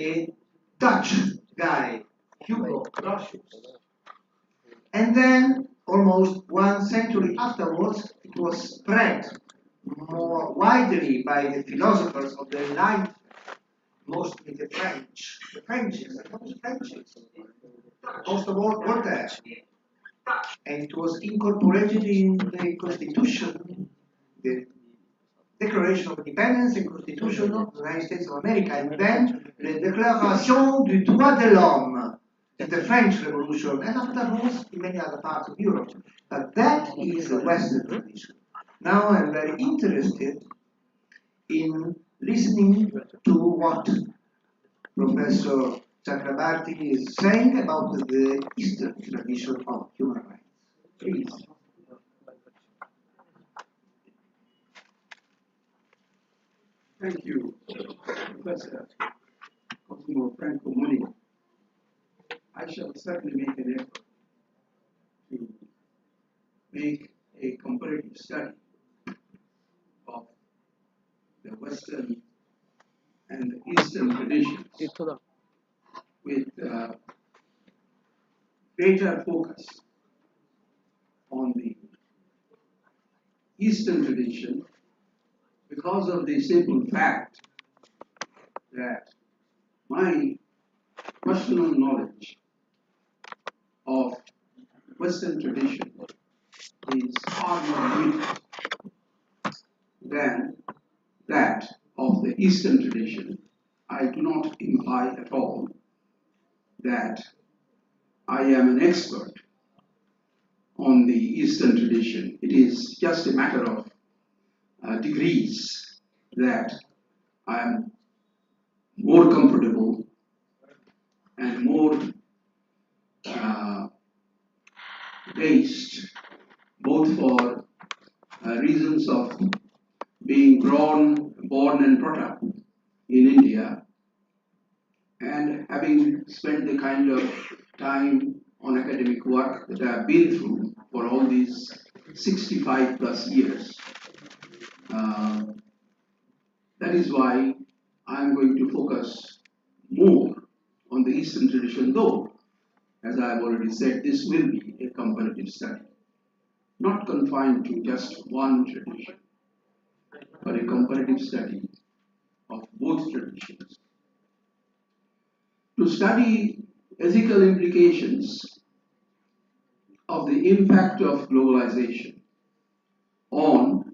a Dutch guy, Hugo Grotius. And then, almost 1 century afterwards, it was spread more widely by the philosophers of the Enlightenment, mostly the French. The Frenches, most of all Voltaire. And it was incorporated in the Constitution, the Declaration of Independence and Constitution of the United States of America, and then the Déclaration du droit de l'homme in the French Revolution, and afterwards in many other parts of Europe. But that is a Western tradition. Now I'm very interested in listening to what Professor Chakrabarty is saying about the Eastern tradition of human rights. Please. Thank you, Professor Cosimo Franco Muni. I shall certainly make an effort to make a comparative study of the Western and the Eastern traditions with greater focus on the Eastern tradition because of the simple fact that my personal knowledge of Western tradition is far more limited than that of the Eastern tradition. I do not imply at all that I am an expert on the Eastern tradition. It is just a matter of degrees that I am more comfortable and more based, both for reasons of being born and brought up in India, and having spent the kind of time on academic work that I have been through for all these 65 plus years. That is why I'm going to focus more on the Eastern tradition, though, as I have already said, this will be a comparative study, not confined to just one tradition, but a comparative study of both traditions. To study ethical implications of the impact of globalization on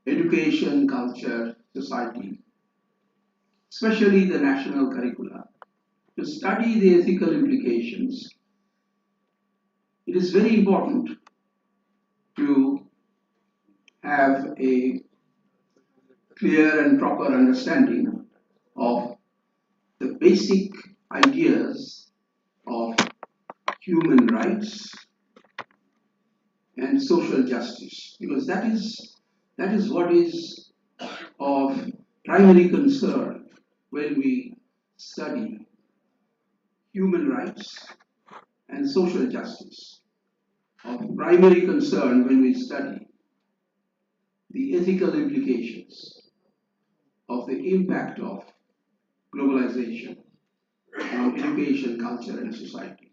education, culture, society, especially the national curricula. To study the ethical implications, it is very important to have a clear and proper understanding of the basic ideas of human rights and social justice, because that is what is of primary concern when we study human rights and social justice, of primary concern when we study the ethical implications of the impact of globalization on education, culture, and society.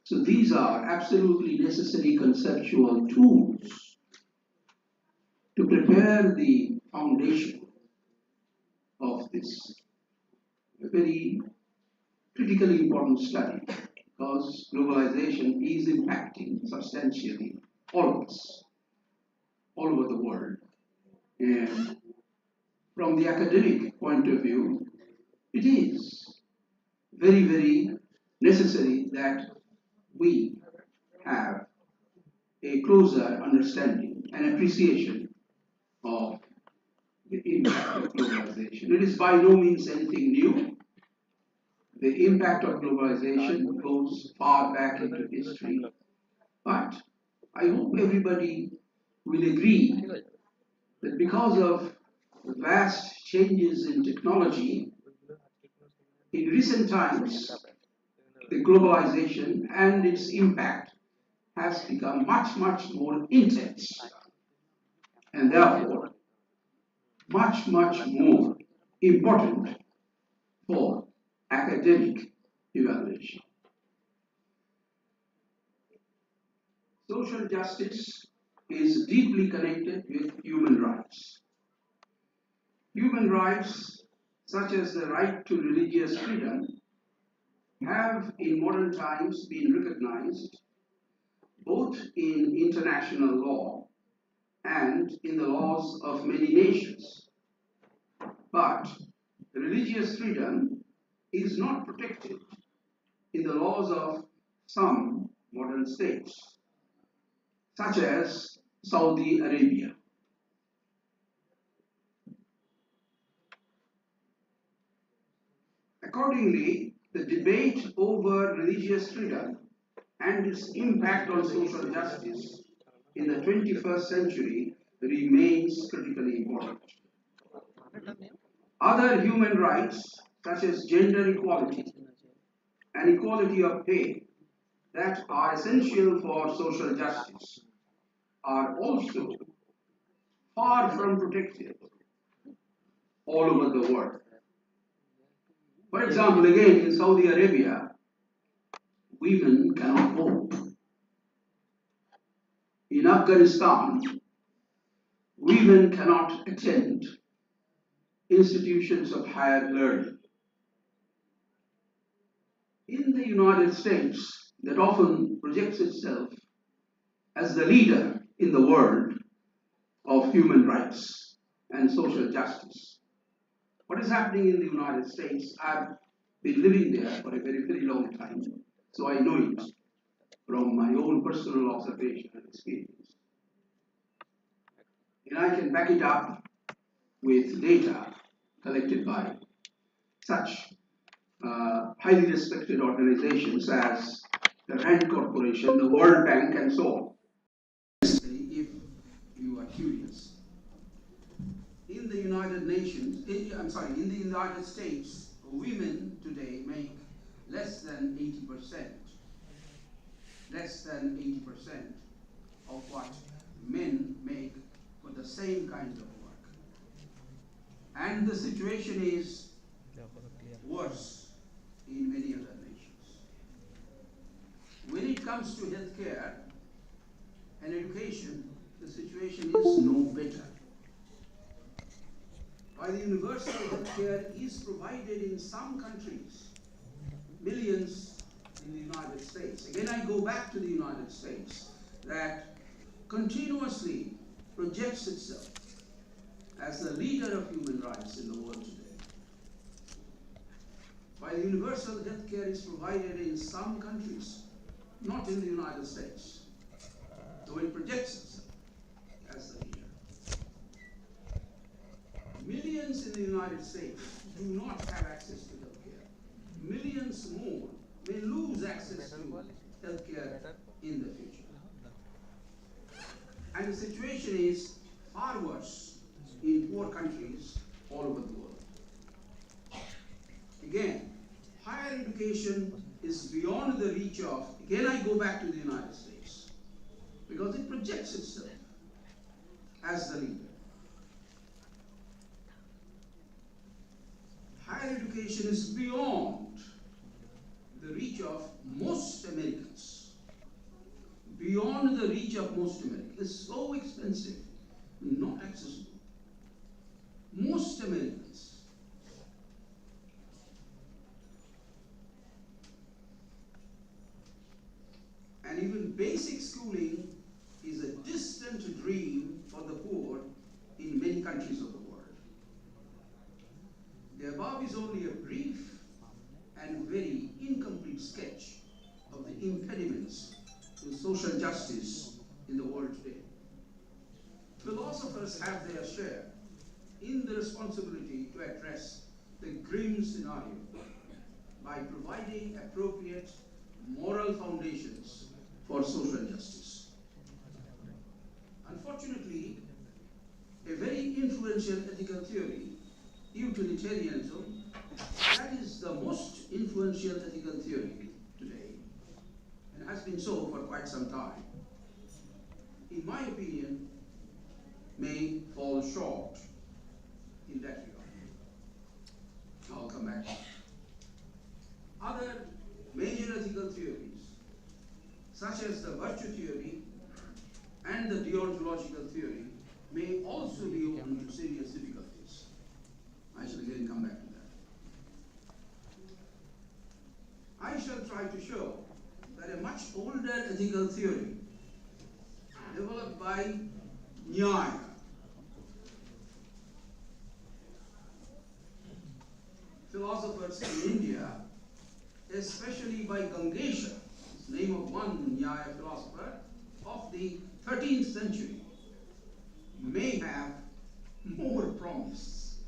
So these are absolutely necessary conceptual tools to prepare the foundation of this very critically important study, because globalization is impacting substantially all of us, all over the world. And from the academic point of view, it is very, very necessary that we have a closer understanding and appreciation of the impact of globalization. It is by no means anything new. The impact of globalization goes far back into history. But I hope everybody will agree that because of the vast changes in technology, in recent times, the globalization and its impact has become much, much more intense, and therefore much, much more important for academic evaluation. Social justice is deeply connected with human rights. Human rights, such as the right to religious freedom, have in modern times been recognized both in international law and in the laws of many nations. But religious freedom is not protected in the laws of some modern states, such as Saudi Arabia. Accordingly, the debate over religious freedom and its impact on social justice in the 21st century remains critically important. Other human rights, such as gender equality and equality of pay, that are essential for social justice, are also far from protected all over the world. For example, again, in Saudi Arabia, women cannot vote. In Afghanistan, women cannot attend institutions of higher learning. In the United States, that often projects itself as the leader in the world of human rights and social justice. What is happening in the United States? I've been living there for a very, very long time, so I know it from my own personal observation and experience. And I can back it up with data collected by such highly respected organizations as the RAND Corporation, the World Bank, and so on. If you are curious, in the in the United States, women today make less than 80% of what men make for the same kind of work. And the situation is worse in many other nations. When it comes to healthcare and education, the situation is no better. While universal healthcare is provided in some countries, millions in the United States. Again, I go back to the United States, that continuously projects itself as the leader of human rights in the world today. While universal healthcare is provided in some countries, not in the United States, though it projects itself as the leader. Millions in the United States do not have access to healthcare. Millions more may lose access to healthcare in the future. And the situation is far worse in poor countries all over the world. Again, higher education is beyond the reach of, again I go back to the United States, because it projects itself as the leader. Higher education is beyond the reach of most Americans. Beyond the reach of most Americans. It's so expensive, not accessible. Most Americans. And even basic schooling is a distant dream for the poor in many countries of the world. The above is only a brief and very incomplete sketch of the impediments to social justice in the world today. Philosophers have their share in the responsibility to address the grim scenario by providing appropriate moral foundations for social justice. Unfortunately, a very influential ethical theory, utilitarianism, that is the most influential ethical theory today, and has been so for quite some time, in my opinion, may fall short in that regard. I'll come back. theories, such as the virtue theory and the deontological theory, may also be open to serious difficulties. I shall again come back to that. I shall try to show that a much older ethical theory developed by Nyaya philosophers in India, especially by Gangesha, the name of one Nyaya philosopher of the 13th century, may have more promise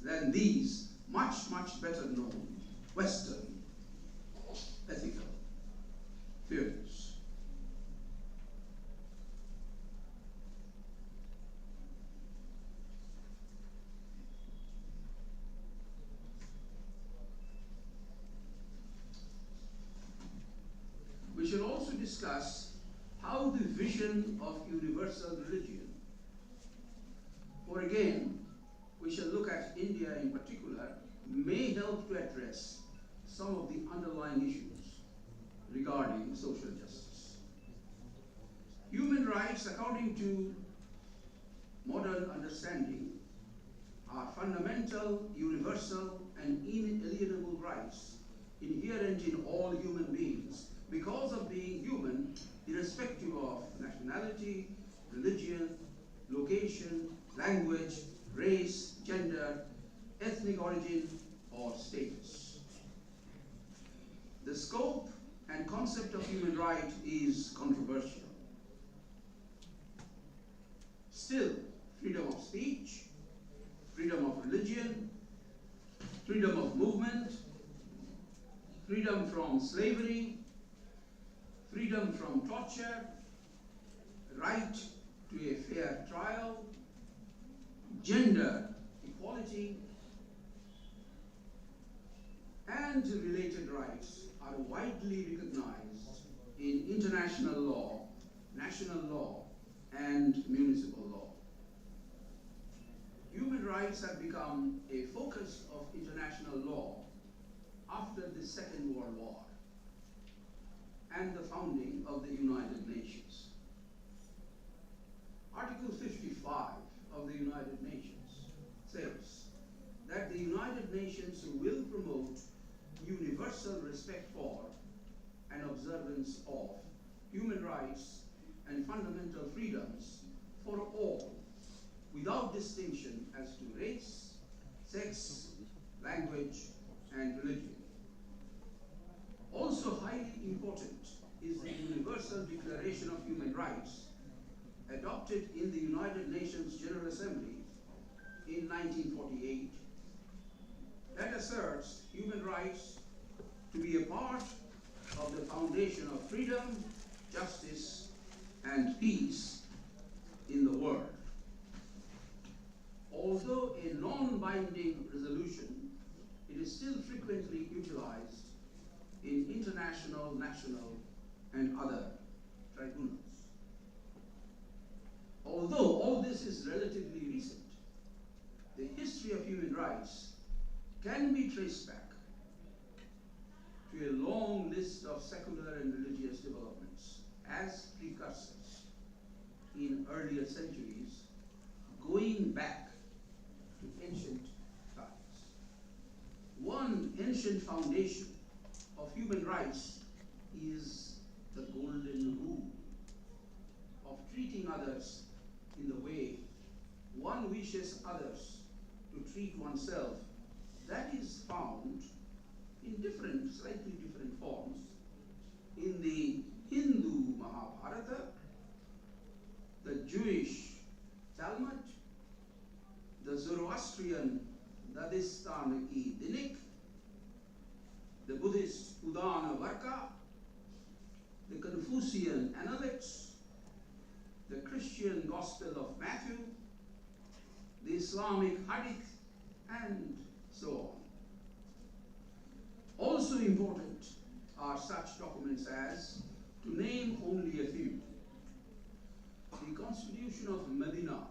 than these much, much better known Western ethical theories. We shall also discuss how the vision of universal religion, or again, we shall look at India in particular, may help to address some of the underlying issues regarding social justice. Human rights, according to modern understanding, are fundamental, universal, and inalienable rights inherent in all human beings because of being human, irrespective of nationality, religion, location, language, race, gender, ethnic origin, or status. The scope and concept of human right is controversial. Still, freedom of speech, freedom of religion, freedom of movement, freedom from slavery, freedom from torture, right to a fair trial, gender equality, and related rights are widely recognized in international law, national law, and municipal law. Human rights have become a focus of international law after the Second World War and the founding of the United Nations. Article 55 of the United Nations says that the United Nations will promote universal respect for and observance of human rights and fundamental freedoms for all, without distinction as to race, sex, language, and religion. Also highly important is the Universal Declaration of Human Rights, adopted in the United Nations General Assembly in 1948, that asserts human rights to be a part of the foundation of freedom, justice, and peace in the world. Although a non-binding resolution, it is still frequently utilized in international, national, and other tribunals. Although all this is relatively recent, the history of human rights can be traced back to a long list of secular and religious developments as precursors in earlier centuries, going back to ancient times. One ancient foundation of human rights is the golden rule of treating others in the way one wishes others to treat oneself. That is found in different, slightly different forms in the Hindu Mahabharata, the Jewish Talmud, the Zoroastrian Dadistani Dinik, the Buddhist Udana Varka, the Confucian Analects, the Christian Gospel of Matthew, the Islamic Hadith, and so on. Also important are such documents as, to name only a few, the Constitution of Medina,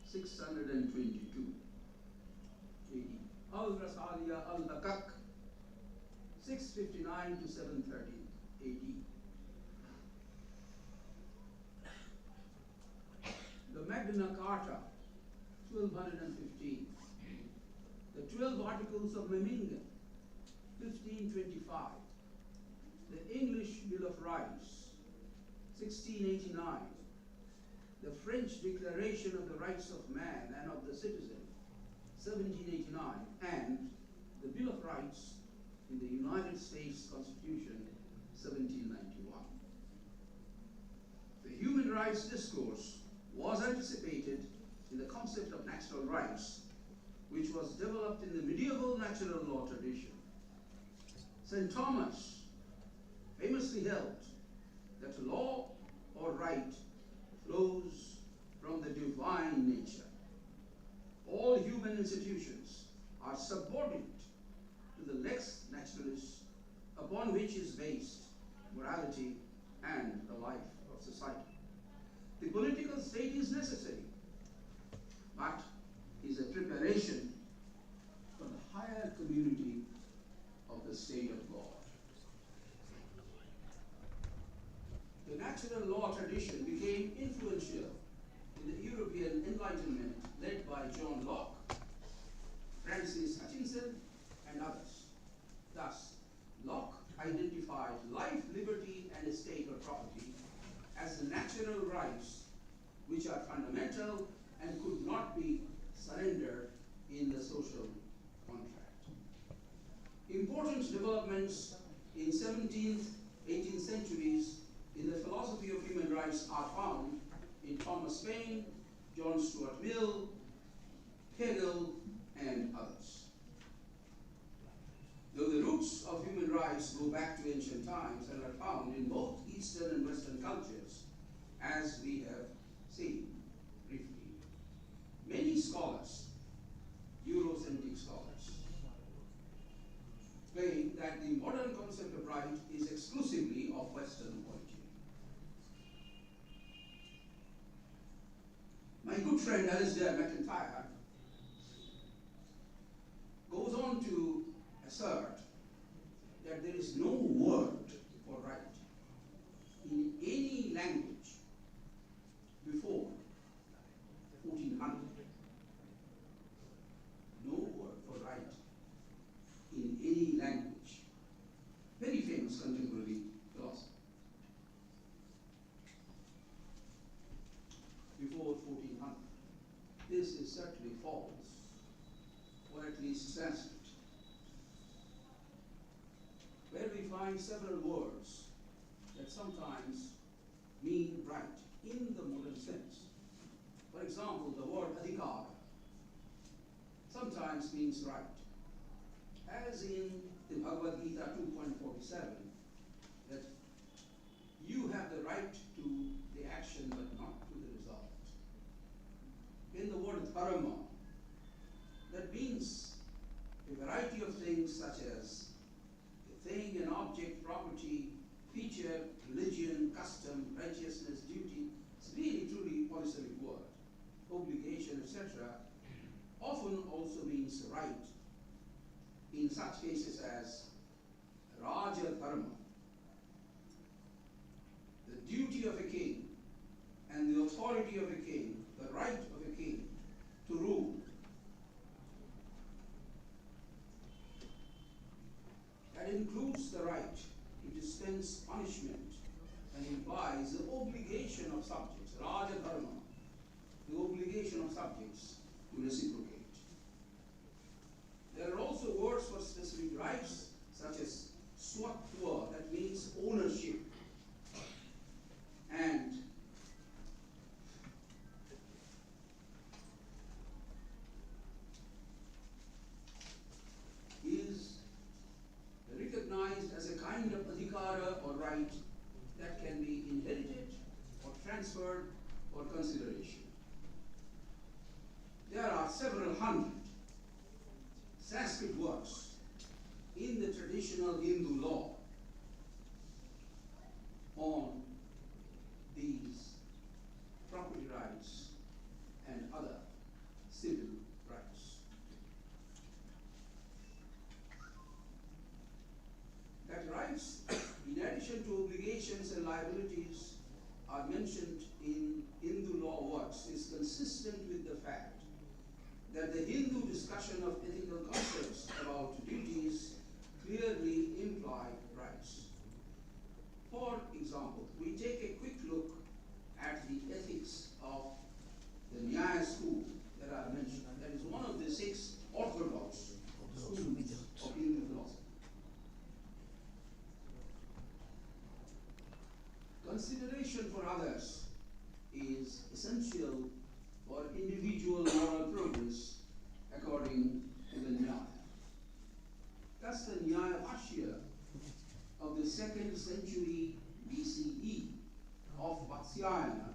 622 AD, Al-Rasaliya Al-Lakak, 659 699 to 730 AD. The Magna Carta, 1215. The 12 Articles of Memmingen, 1525. The English Bill of Rights, 1689. The French Declaration of the Rights of Man and of the Citizen, 1789. And the Bill of Rights in the United States Constitution, 1791. The human rights discourse was anticipated in the concept of natural rights, which was developed in the medieval natural law tradition. St. Thomas famously held that law or right flows from the divine nature. All human institutions are subordinate to the lex naturalis, upon which is based morality and the life of society. The political state is necessary, but is a preparation for the higher community of the state of God. The natural law tradition became influential in the European Enlightenment led by John Locke, Francis Hutchinson, and others. Thus, Locke identified life, liberty, and estate or property as the natural rights which are fundamental and could not be surrendered in the social contract. Important developments in 17th, 18th centuries in the philosophy of human rights are found in Thomas Paine, John Stuart Mill, Hegel, and others. Though the roots of human rights go back to ancient times and are found in both Eastern and Western cultures, as we have seen briefly, many scholars, Eurocentric scholars, claim that the modern concept of right is exclusively of Western origin. My good friend Alistair MacIntyre goes on to assert that there is no word for right in any language before 1400. No word for right in any language. Very famous contemporary philosopher. Before 1400. This is certainly false, or at least Sanskrit, where we find several words that sometimes mean right in the modern sense. For example, the word adhikar sometimes means right, as in the Bhagavad Gita 2.47, that you have the right to the action but not to the result. In the word dharma, that means a variety of things such as a thing, an object, property, feature, religion, custom, righteousness, duty. It's really truly polysemic word. Obligation, etc. often also means right in such cases as Raja Dharma, the duty of a king and the authority of a king, the right of a king to rule. That includes the right to dispense punishment and implies the obligation of subjects, Raja Dharma, the obligation of subjects to reciprocate. There are also words for specific rights, such as swatwa, that means ownership, and is recognized as a kind of adhikara or right that can be inherited or transferred for consideration. There are several hundred Sanskrit words in the traditional Hindu law on these property rights and other civil rights. That right rights, in addition to obligations and liabilities, are mentioned in Hindu law works is consistent with the fact that the Hindu discussion of ethical concepts about duties clearly imply rights. For example, we take a quick look at the ethics of the Nyaya school that I mentioned, and that is one of the 6 orthodox schools of Hindu philosophy. Consideration for others is essential for individual moral progress according to the Nyaya. Thus, the Nyaya Bhashya of the 2nd century BCE of Vatsyayana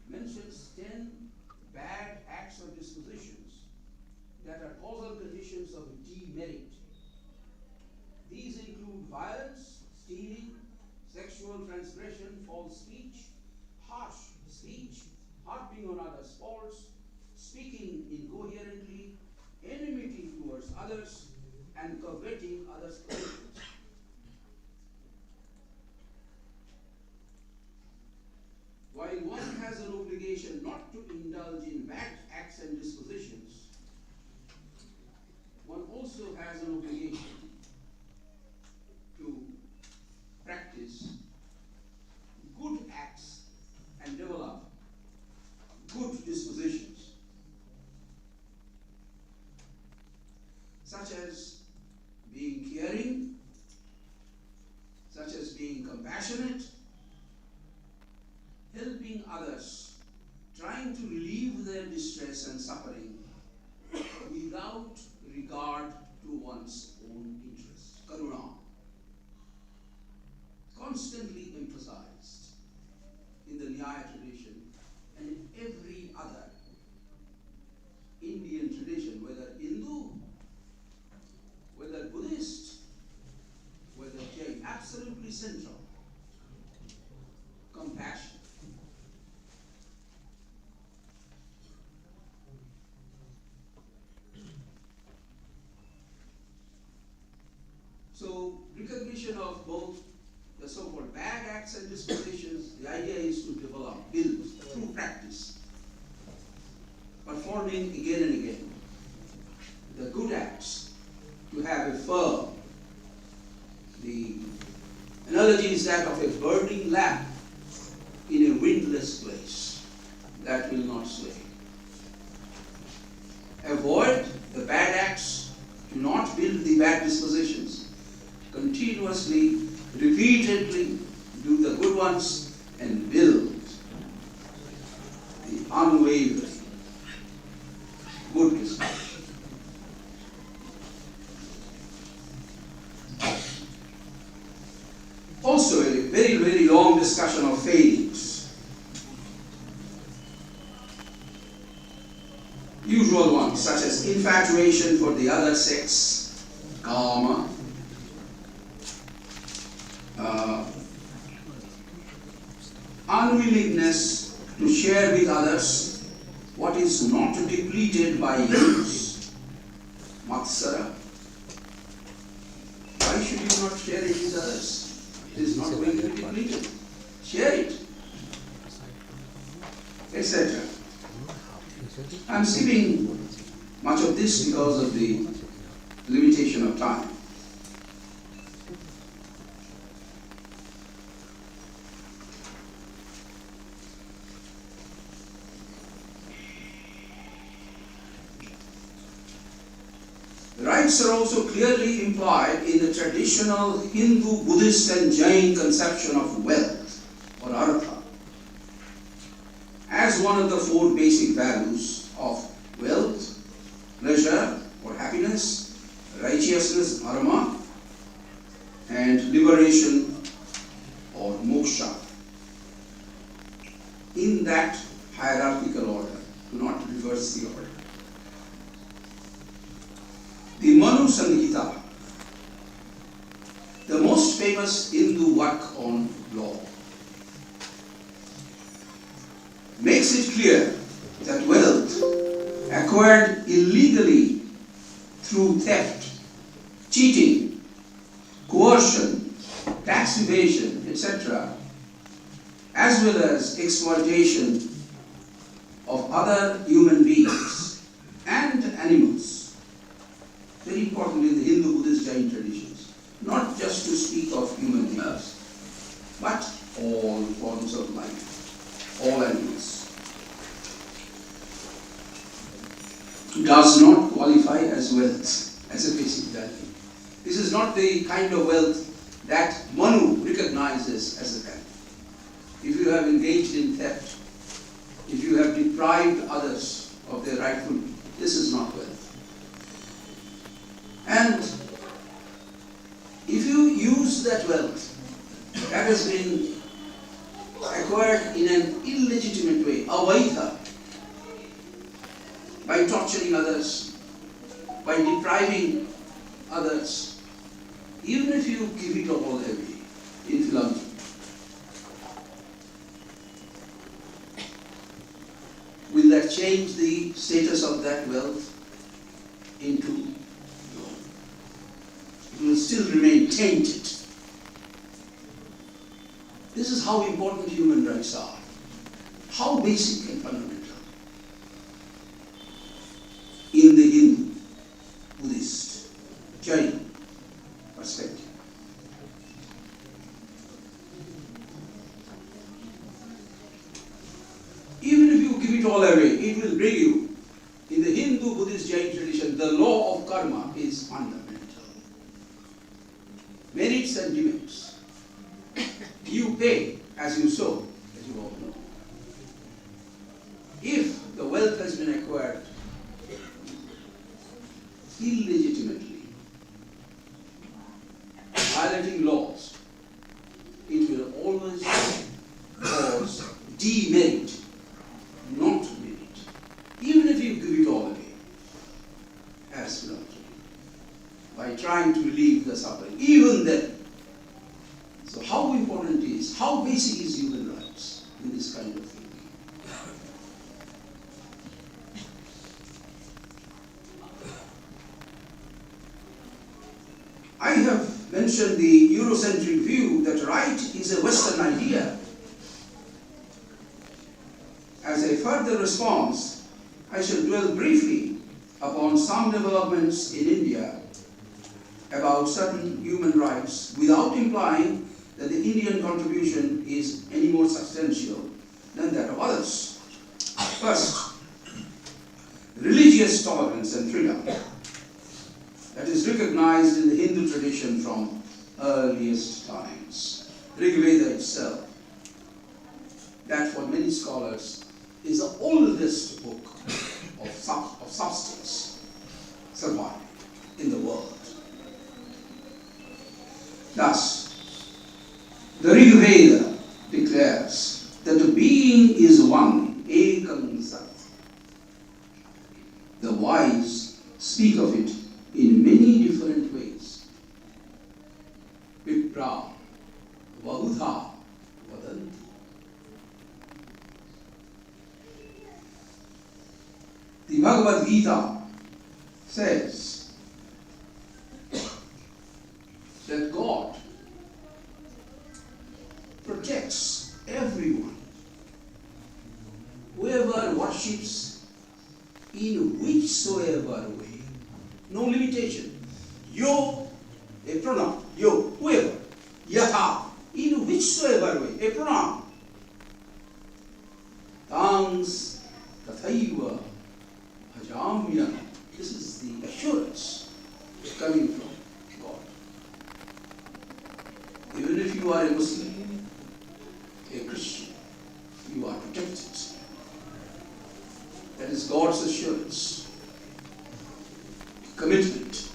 mentions 10 bad acts or dispositions that are causal conditions of demerit. These include violence, stealing, sexual transgression, false speech, harsh speech, harping on others' faults, speaking incoherently, enmity towards others, and coveting others' possessions. While one has an obligation not to indulge in bad acts and dispositions, one also has an obligation to practice good acts and develop good dispositions, such as being caring, such as being compassionate, helping others, trying to relieve their distress and suffering without regard to one's own interest. Karuna, constantly emphasized in the Nyaya tradition and in every other Indian tradition, whether Hindu, whether Buddhist, whether Jain, absolutely central. Compassion. So, recognition of both the so-called bad acts and dispositions, the idea is to develop, build through practice, performing again and again the good acts, to have a firm. The analogy is that of a burning lamp in a windless place that will not sway. Avoid the bad acts, do not build the bad dispositions. Continuously, repeatedly do the good ones and build the unwavering good disposition. Also, a very, very long discussion of failings. Usual ones such as infatuation for the other sex, kama, unwillingness to share with others what is not depleted by use, matsara. Why should you not share it with others? It is not going to be depleted. Share it, etc. I am skipping much of this because of the limitation of time. Rights are also clearly implied in the traditional Hindu, Buddhist and Jain conception of wealth or artha as one of the 4 basic values of wealth, pleasure or happiness, righteousness, dharma, and liberation or moksha. In that hierarchical order, do not reverse the order. The Manu Samhita, the most famous Hindu work on law, makes it clear that wealth acquired illegally through theft, cheating, coercion, taxation, etc., as well as exploitation of other human beings and animals. Very important in the Hindu, Buddhist, Jain traditions. Not just to speak of human beings, but all forms of life, all animals. Does not qualify as wealth, as a basic value. This is not the kind of wealth that Manu recognizes as a value. If you have engaged in theft, if you have deprived others of their rightful, this is not wealth. And if you use that wealth that has been acquired in an illegitimate way, avaitha, by torturing others, by depriving others, even if you give it all away in philanthropy, will that change the status of that wealth into no? It will still remain tainted. This is how important human rights are. How basic and fundamental. In the Hindu, Buddhist, Jain perspective. Even if you give it all away, it will bring you. In the Hindu, Buddhist, Jain tradition, the law of karma is fundamental. Merits and demerits. You pay as you sow, as you all know. If the wealth has been acquired illegitimately, violating laws, it will always cause demerit, not merit, even if you give it all away as philanthropy, by trying to relieve the suffering, even then. So how important is, how basic is human rights in this kind of thinking? I have mentioned the Eurocentric view that right is a Western idea. As a further response, I shall dwell briefly upon some developments in India about certain human rights without implying that the Indian contribution is any more substantial than that of others. First, religious tolerance and freedom that is recognized in the Hindu tradition from earliest times. Rig Veda itself, that for many scholars is the oldest book of substance surviving in the world. Thus, the Rig Veda declares that the being is one, ekam sat. The wise speak of it in many different ways. Vipra, Vahudha, Vadanti. The Bhagavad Gita says that God protects everyone. Whoever worships in whichsoever way. No limitation. Yo, a pronoun. Yo, whoever. Yatha, in whichsoever way. A pronoun. Tangs, tathaiva, bhajamya. This is the assurance coming from God. Even if you are a Muslim, a Christian, you are protected. That is God's assurance. Commitment.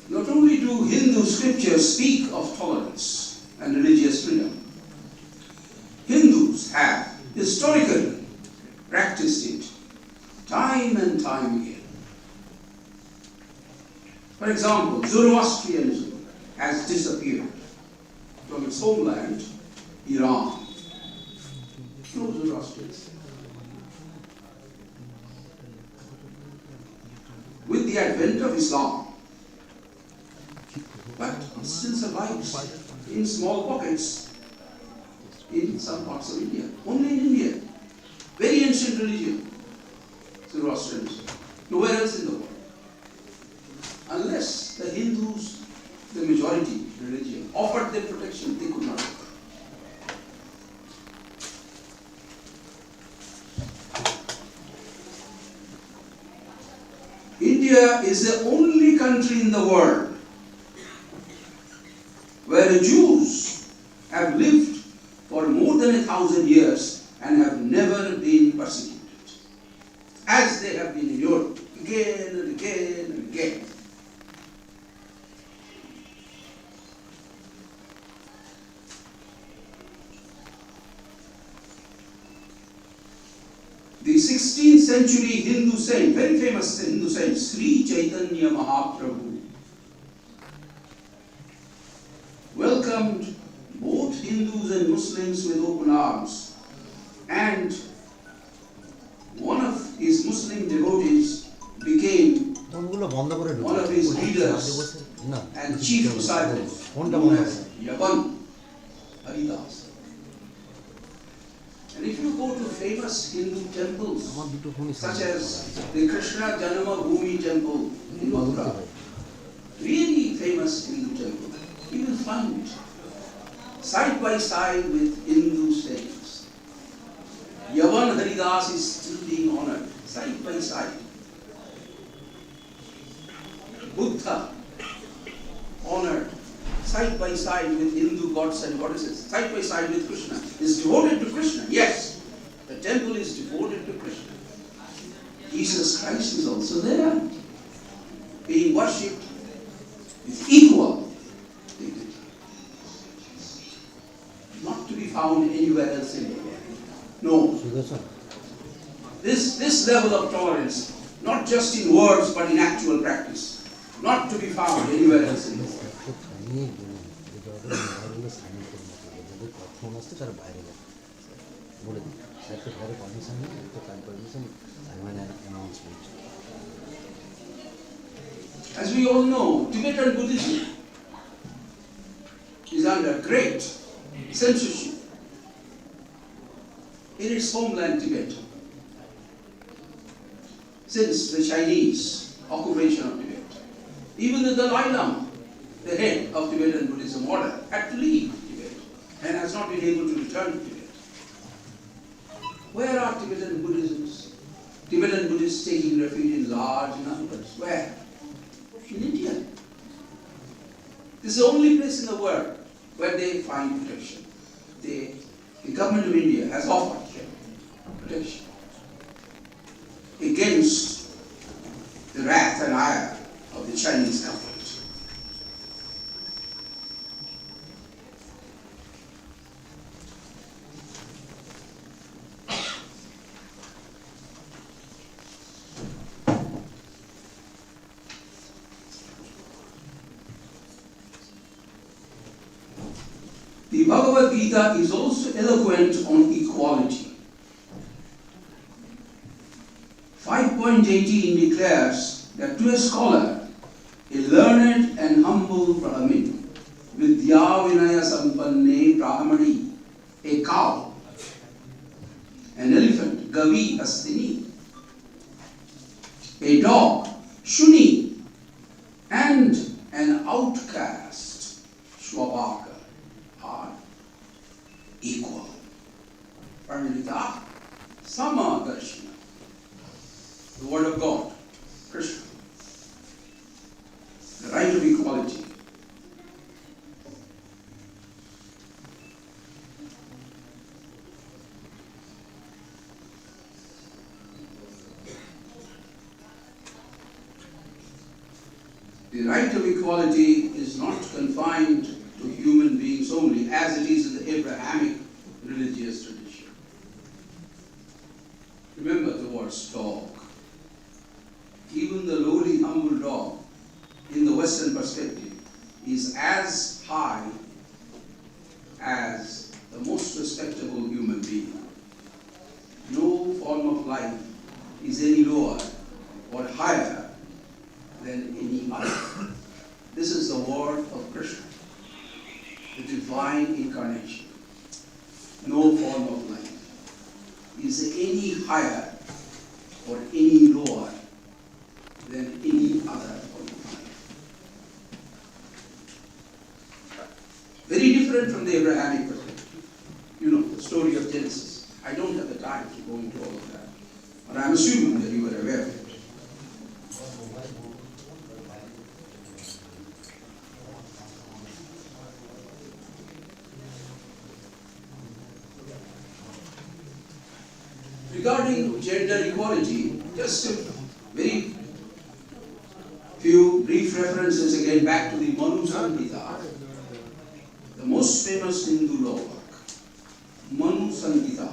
Not only do Hindu scriptures speak of tolerance and religious freedom, Hindus have historically practiced it time and time again. For example, Zoroastrianism has disappeared from its homeland, Iran. No Zoroastrians. With the advent of Islam, but it still survives in small pockets in some parts of India. Only in India. Very ancient religion, Zoroastrianism. Nowhere else in the world. Unless the Hindus, the majority religion, offered them protection, they could not offer. India is the only country in the world where the Jews have lived for more than 1,000 years and have never been persecuted, as they have been in Europe, again and again and again. The 16th century Hindu saint, very famous Hindu saint, Sri Chaitanya Mahaprabhu, welcomed both Hindus and Muslims with open arms, and one of his Muslim devotees became one of his leaders and chief disciples, known as Yavan Haridas. And if you go to famous Hindu temples, such as the Krishna Janama Bhumi temple in Mathura, really famous Hindu temple, you will find side by side with Hindu saints. Yavan Haridas is still being honored, side by side. Buddha, honored, side by side with Hindu gods and goddesses, side by side with Krishna. Is devoted to Krishna, yes. The temple is devoted to Krishna. Jesus Christ is also there, being worshipped with equal dignity. Not to be found anywhere else in the world. No. This level of tolerance, not just in words but in actual practice, not to be found anywhere else in the world. As we all know, Tibetan Buddhism is under great censorship in its homeland Tibet since the Chinese occupation of Tibet. Even the Dalai Lama, the head of Tibetan Buddhism order, had to leave Tibet and has not been able to return to Tibet. Where are Tibetan Buddhists? Tibetan Buddhists taking refuge in large numbers. Where? In India. This is the only place in the world where they find protection. The government of India has offered them protection against the wrath and ire of the Chinese government. The Bhagavad Gita is also eloquent on equality. 5.18 declares that to a scholar, a learned and humble Brahmin, Vidya Vinaya Sampanne Brahmani, a cow, an elephant, Gavi Hastini, a dog, Shuni, and an outcast, Shwabaka, are equal. Paranita Samadarshana, the word of God, Krishna, the right of equality. The right of equality is not confined to human beings only, as it is in the Abrahamic religious tradition. Remember the word dog. Even the lowly, humble dog in the Western perspective is as high as the most respectable human being. No form of life is any lower or higher than any other. This is the word of Krishna, the divine incarnation. No form of life is any higher or any lower than any other form of life. Very different from the Abrahamic perspective. You know, the story of Genesis. I don't have the time to go into all of that, but I'm assuming that you are aware of it. Regarding gender equality, just a very few brief references again back to the Manu Samhita, the most famous Hindu law work, Manu Samhita.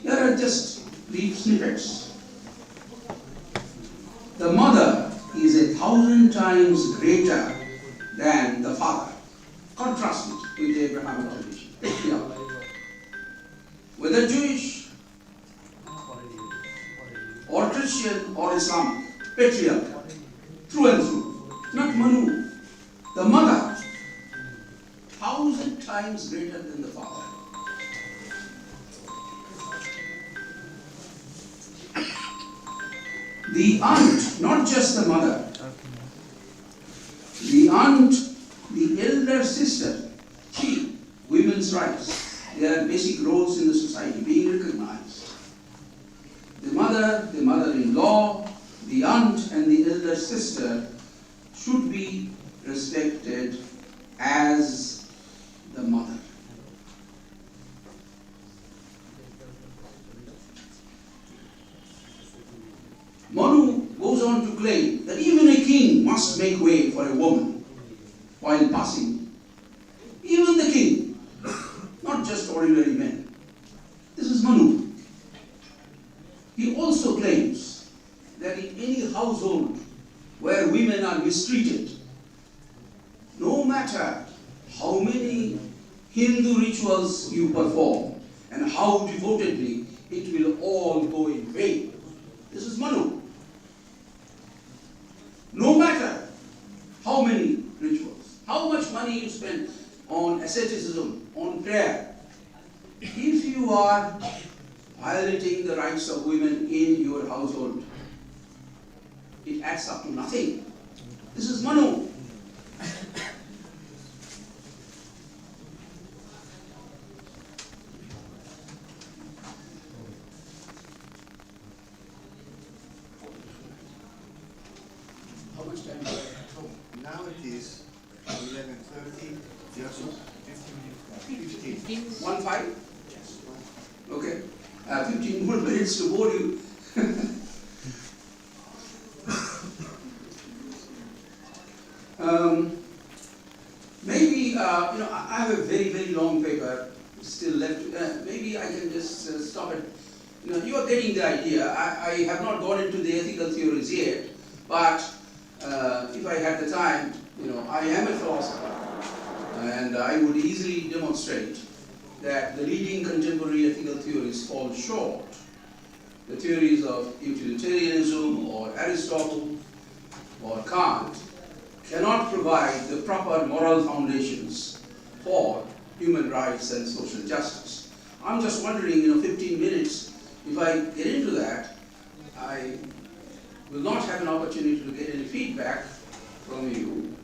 Here are just brief snippets. The mother is 1,000 times greater than the father. Contrast it with the Abrahamic tradition. Yeah. Whether Jewish or Christian or Islamic, patriarchal, through and through, not Manu. The mother, 1,000 times greater than the father. The aunt, not just the mother, the aunt, the elder sister, she, women's rights, their basic roles in the society being recognized. The mother-in-law, the aunt, and the elder sister should be respected as the mother. Manu goes on to claim that even a king must make way for a woman while passing. Even the king, not just ordinary men. This is Manu. He also claims that in any household where women are mistreated, no matter how many Hindu rituals you perform and how devotedly, it will all go in vain. This is Manu. No matter how many rituals, how much money you spend on asceticism, on prayer, if you are violating the rights of women in your household, it adds up to nothing. This is Manu. How much time do I have? Now it is 11:30, just 15. 1-5? Yes. Okay. 15 more minutes to bore you. Maybe, I have a very, very long paper still left. Maybe I can just stop it. You are getting the idea. I have not gone into the ethical theories yet, but if I had the time, I am a philosopher, and I would easily demonstrate that the leading contemporary ethical theories fall short. The theories of utilitarianism or Aristotle or Kant cannot provide the proper moral foundations for human rights and social justice. I'm just wondering, 15 minutes, if I get into that, I will not have an opportunity to get any feedback from you.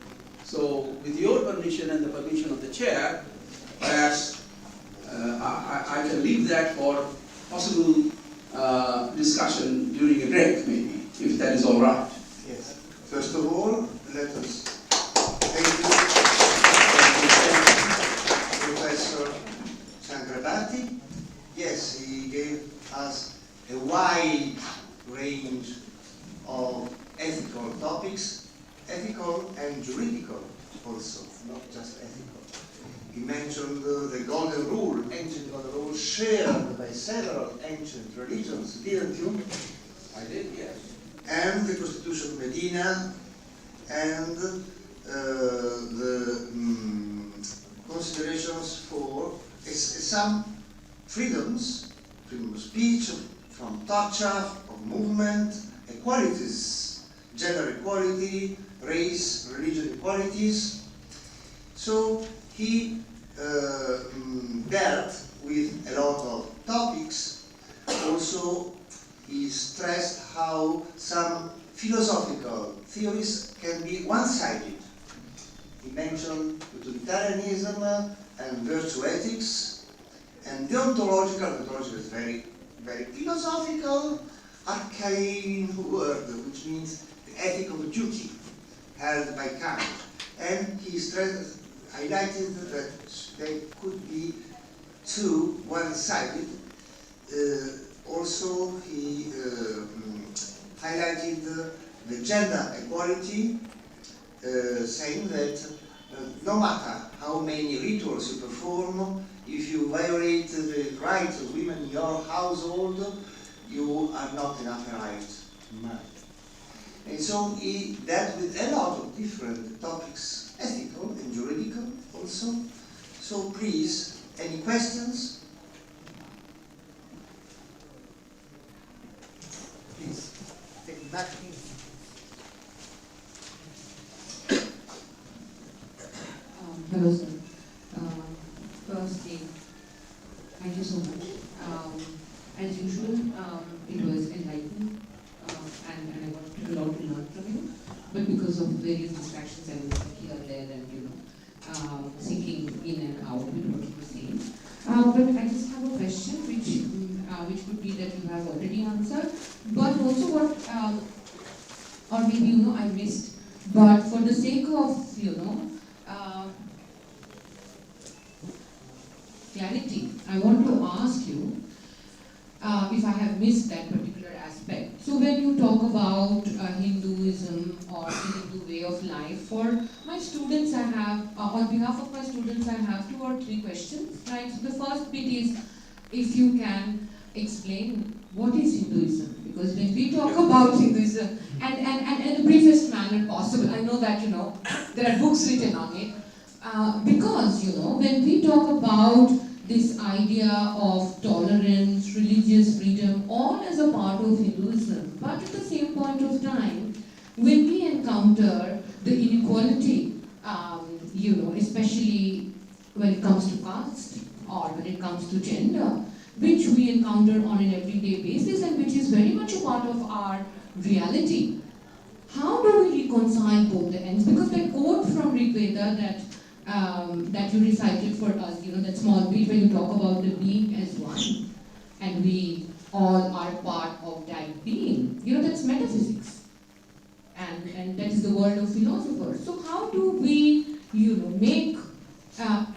So with your permission and the permission of the chair, perhaps I can leave that for possible discussion during a break, maybe, if that is all right. Yes. First of all, let us thank you, Professor Chakrabarti. Yes, he gave us a wide range of ethical topics, ethical and juridical also, not just ethical. He mentioned the golden rule, ancient golden rule, shared by several ancient religions, didn't you? I did, yes. and the Constitution of Medina, and the considerations for some freedoms, freedom of speech, from torture, of movement, equalities, gender equality, race, religion equalities. So he dealt with a lot of topics. Also, he stressed how some philosophical theories can be one-sided. He mentioned utilitarianism and virtue ethics, and deontological is very, very philosophical, arcane word, which means the ethic of duty held by Kant. And he highlighted that they could be too one-sided. Also, he highlighted the gender equality, saying that no matter how many rituals you perform, if you violate the rights of women in your household, you are not an authorized man. And so he dealt with a lot of different topics, ethical and juridical also. So please, any questions? Please, take it back. Hello, sir. Firstly, thank you so much. As usual, it was enlightening, and I got a lot to learn from you. But because of various distractions, I was here, there, and sinking in and out with what you were saying. But I just have a question, which could be that you have already answered, but also what, or maybe I missed. But for the sake of clarity, I want to ask you if I have missed that particular aspect. So when you talk about Hinduism or the Hindu way of life, for my students I have, on behalf of my students I have 2 or 3 questions, right? So the first bit is, if you can explain what is Hinduism, because when we talk about Hinduism, and in the briefest manner possible, I know that there are books written on it, because when we talk about this idea of tolerance, religious freedom, all as a part of Hinduism, but at the same point of time, when we encounter the inequality, especially when it comes to caste or when it comes to gender, which we encounter on an everyday basis and which is very much a part of our reality, how do we reconcile both the ends? Because that quote from Rig Veda that you recited for us, that small bit where you talk about the being as one, and we all are part of that being, that's metaphysics, and that is the world of philosophers. So how do we, make a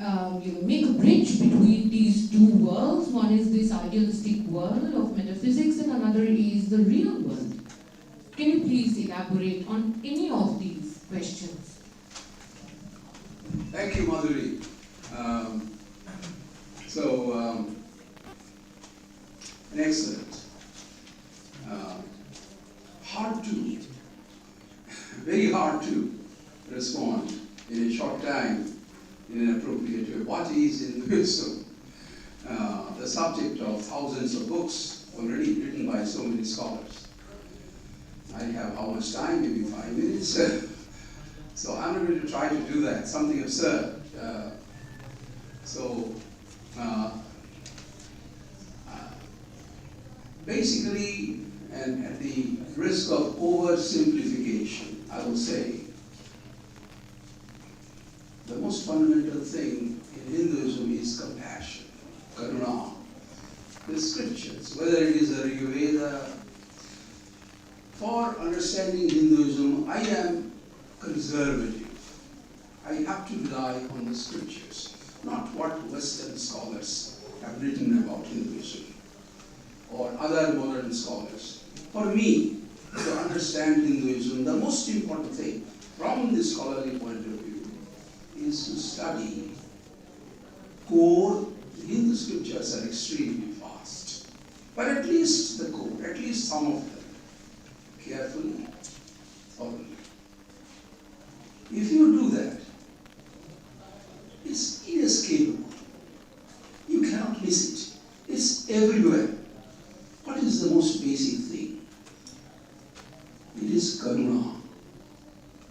bridge between these 2 worlds? One is this idealistic world of metaphysics, and another is the real world. Can you please elaborate on any of these questions? Thank you, Madhuri. An excellent, very hard to respond in a short time in an appropriate way. What is Hinduism? The subject of thousands of books already written by so many scholars. I have how much time? Maybe 5 minutes. So I'm not going to try to do that, something absurd. Basically, and at the risk of oversimplification, I will say the most fundamental thing in Hinduism is compassion, karuna. The scriptures, whether it is a Rig Veda, for understanding Hinduism, I am conservative. I have to rely on the scriptures, not what Western scholars have written about Hinduism or other modern scholars. For me, to understand Hinduism, the most important thing from the scholarly point of view is to study core. The Hindu scriptures are extremely vast, but at least the core, at least some of them, carefully If you do that, it's inescapable. You cannot miss it. It's everywhere. What is the most basic thing? It is karuna,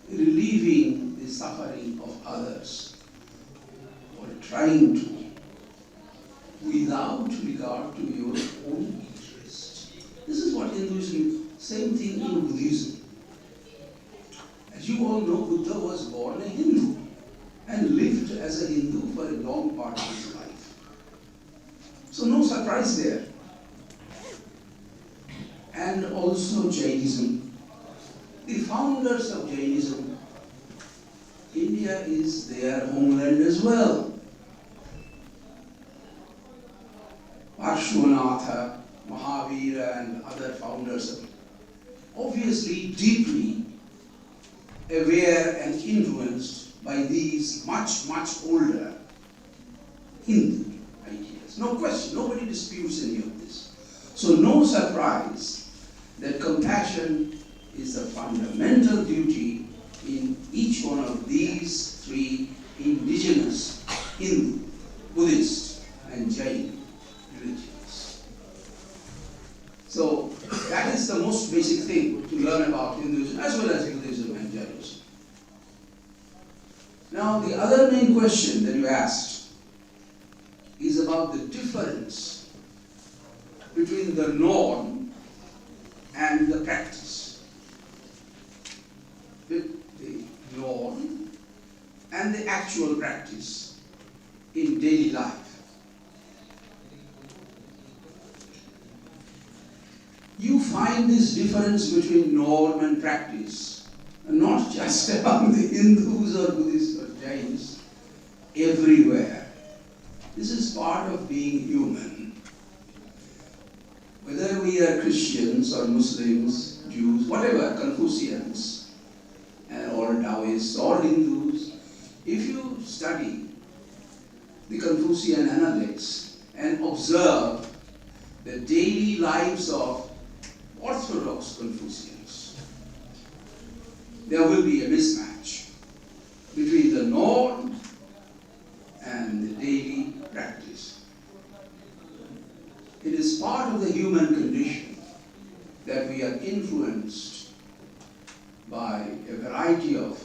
relieving the suffering of others, or trying to, without regard to your own interest. This is what Hinduism, same thing in Buddhism. As you all know, Buddha was born a Hindu and lived as a Hindu for a long part of his life. So no surprise there. And also Jainism. The founders of Jainism, India is their homeland as well. Parshvanatha, Mahavira and other founders, obviously deeply aware and influenced by these much, much older Hindu ideas. No question, nobody disputes any of this. So no surprise that compassion is a fundamental duty in each one of these three indigenous Hindu, Buddhist and Jain religions. So that is the most basic thing to learn about Hinduism as well as Buddhism and Jainism. Now the other main question that you asked is about the difference between the norm and the practice. The norm and the actual practice in daily life. You find this difference between norm and practice, not just among the Hindus or Buddhists or Jains, everywhere. This is part of being human. Whether we are Christians or Muslims, Jews, whatever, Confucians, or Taoists or Hindus, if you study the Confucian analects and observe the daily lives of Orthodox Confucians, there will be a mismatch between the norm and the daily practice. It is part of the human condition that we are influenced by a variety of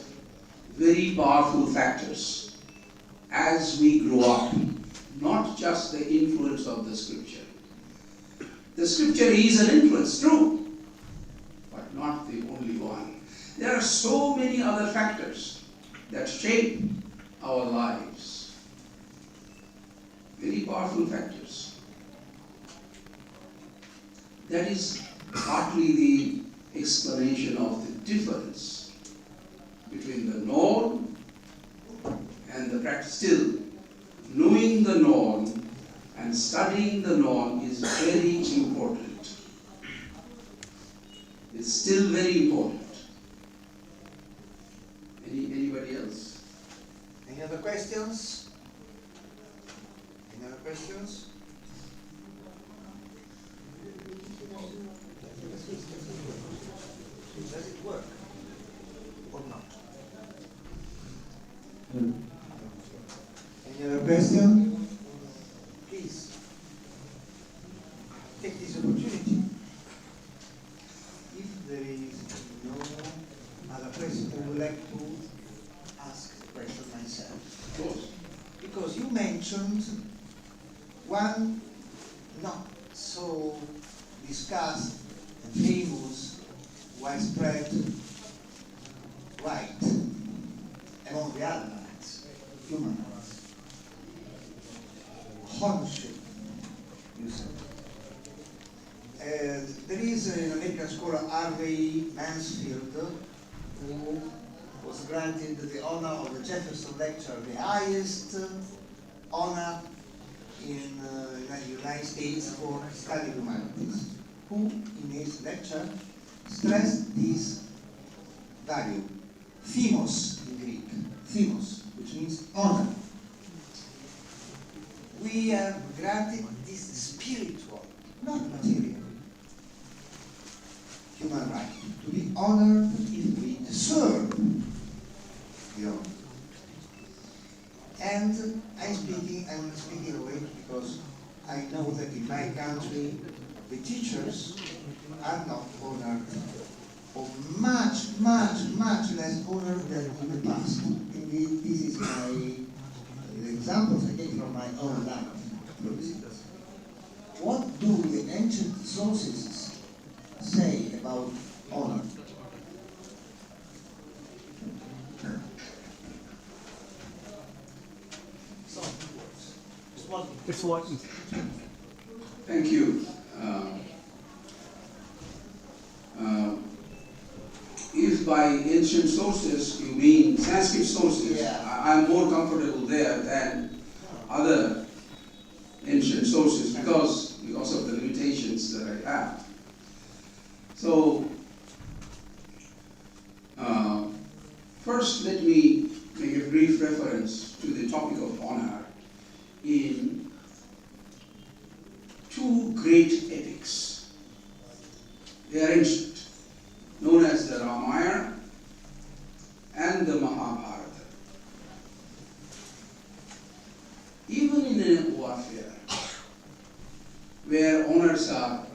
very powerful factors as we grow up, not just the influence of the scripture. The scripture is an influence, true, but not the only one. There are so many other factors that shape our lives. Very powerful factors. That is partly the explanation of the difference between the norm and the practice. Still, knowing the norm and studying the norm is very important. It's still very important. Anybody else? Any other questions? Any other questions? Does it work or not? Any other question? Please take this opportunity. If there is no other question, I would like to ask a question myself. Of course. Because you mentioned one not so discussed and famous widespread right among the other rights, human rights. Ownership, you said. There is an American scholar, Harvey Mansfield, who was granted the honor of the Jefferson Lecture, the highest honor in the United States for study humanities, who in his lecture stressed this value, themos in Greek, themos, which means honor. We are granted this spiritual, not material, human right, to be honored if we deserve beyond. And I'm speaking of it because I know that in my country the teachers are not honored, or much less honored than in the past. Indeed, this is the examples I take from my own life. For instance, what do the ancient sources say about honor? It's what? Thank you. If by ancient sources you mean Sanskrit sources, Yeah. I'm more comfortable there than other ancient sources because of the limitations that I have. So, first let me make a brief reference to the topic of honor in two great epics. They are ancient, known as the Ramayana and the Mahabharata. Even in a warfare, where honors are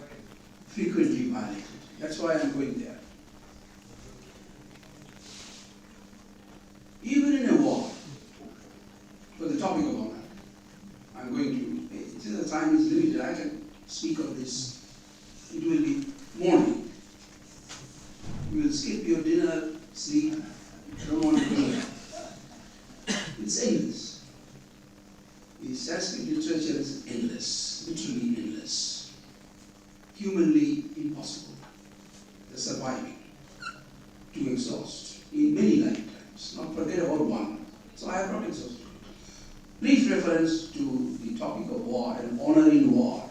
frequently violated. That's why I'm going there. Even in a war, for the topic of honor, I'm going to, since the time is limited, I can speak of this. It will be morning. You will skip your dinner, sleep, don't want to do that. It's endless. The Sanskrit literature is endless, literally endless. Humanly impossible. The surviving to exhaust in many lifetimes, not forget about one. So I have not exhausted. Brief reference to the topic of war and honor in war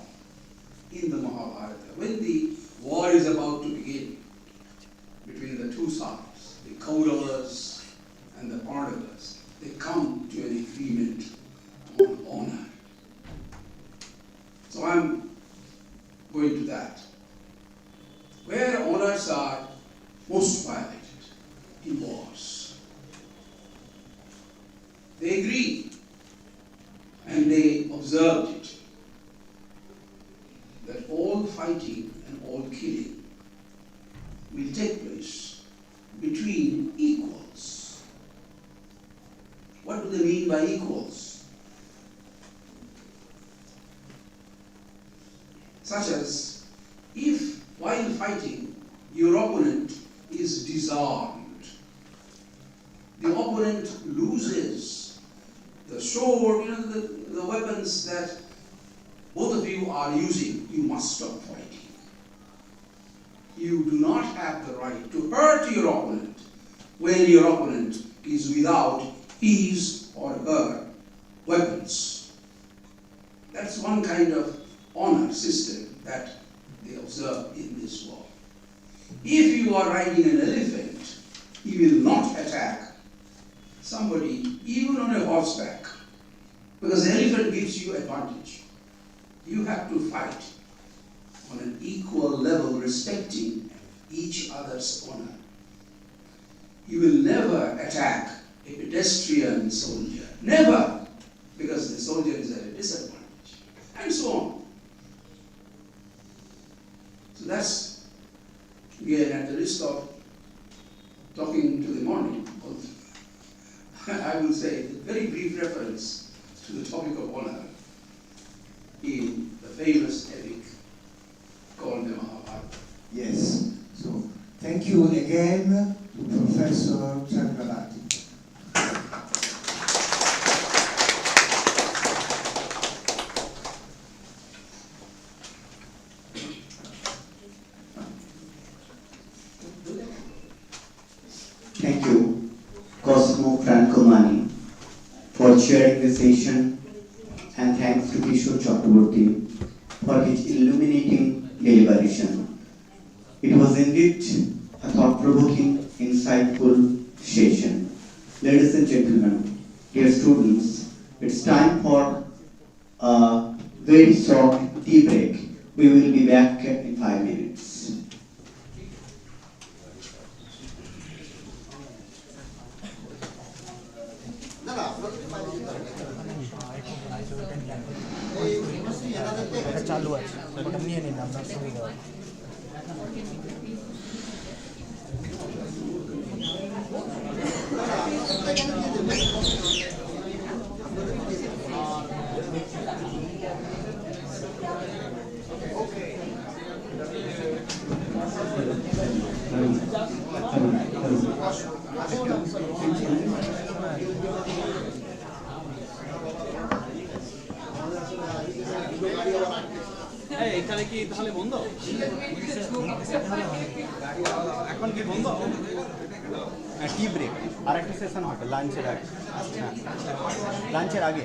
in the Mahabharata. When the war is about to begin between the two sides, the Kauravas and the Pandavas, they come to an agreement on honor. So I'm going to that. Where honors are most violated in wars. They agree and they observed it, that all fighting and all killing will take place between equals. What do they mean by equals? Such as, if while fighting your opponent is disarmed, the opponent loses the sword, the weapons that both of you are using, you must stop fighting. You do not have the right to hurt your opponent when your opponent is without his or her weapons. That's one kind of honor system that they observe in this war. If you are riding an elephant, you will not attack somebody even on a horseback, because the elephant gives you advantage. You have to fight on an equal level, respecting each other's honor. You will never attack a pedestrian soldier, never, because the soldier is at a disadvantage, and so on. So that's, again, at the risk of talking to the morning, I will say a very brief reference to the topic of honor in the famous epic called the Mahabharata. Yes. So thank you again to Professor Chandravati. Thank you, Cosmo Francomani, for chairing the session, and thanks to Kishore Chakraborty for his illuminating deliberation. It was indeed a thought-provoking, insightful session. Ladies and gentlemen, dear students, it's time for a very short tea break. We will be back in 5 minutes. এটা চালু আছে, ওটা নিয়ে নিন, আপনার সুবিধা হবে। এখানে কি তাহলে বন্ধ? এখন কি বন্ধ? টি ব্রেক আর একটা সেশন হবে লাঞ্চের আগে। হ্যাঁ, লাঞ্চের আগে।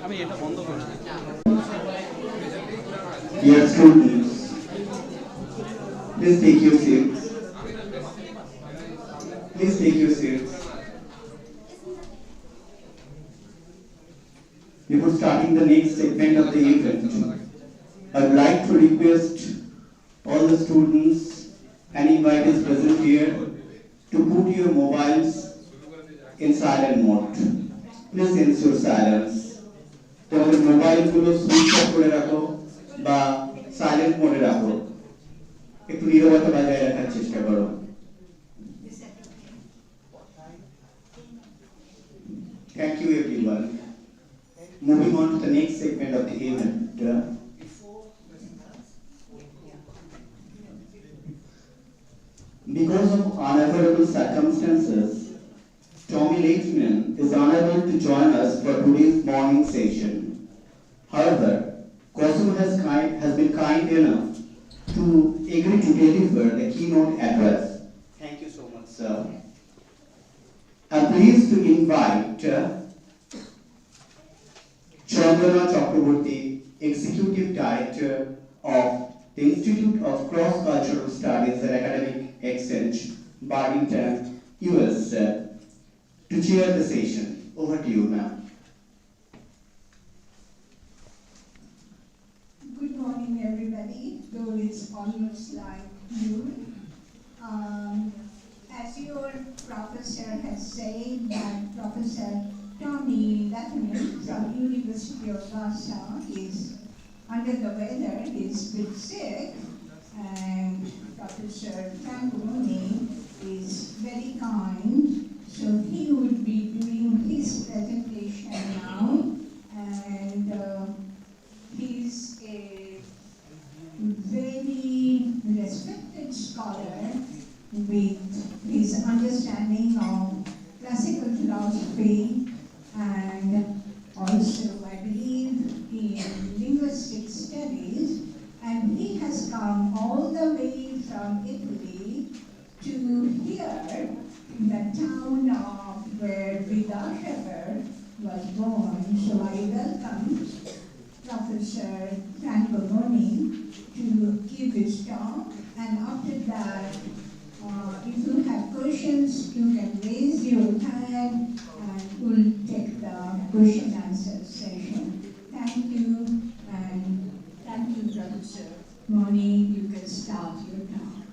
আমি এটা বন্ধ করছি। Dear students, please take your seats. Please take your seats. Before starting the next segment of the event, I would like to request all the students and invitees present here to put your mobiles in silent mode. Please ensure silence. তোমাদের মোবাইলগুলো switch off করে রাখো বা silent মোডে রাখো, একটু নীরবতা বজায় রাখার চেষ্টা করো। Thank you everyone. Moving on to the next segment of the event. Because of unavoidable circumstances, Tommy Leitman is unable to join us for today's morning session. However, Kosovo has been kind enough to agree to deliver the keynote address. Thank you so much, sir. I'm pleased to invite Chandana Chakraborty, Executive Director of the Institute of Cross-Cultural Studies and Academic Exchange, Barrington, US, to chair the session. Over to you, ma'am. Good morning, everybody, though it's almost like noon. As your professor has said, that Professor Tommy Leitman from University of Warsaw is under the weather, is a bit sick, and Professor Frank Mooney is very kind, so he would be doing his presentation now, and he's a very respected scholar with his understanding of classical philosophy and also, I believe, in linguistic studies, and he has come all the way from Italy to here, the town of where Vidashavar was born. So I welcome Professor Frank Mooney to give his talk, and after that, if you have questions, you can raise your hand and we'll take the question answer session. Thank you, and thank you, Professor Mooney. You can start your talk.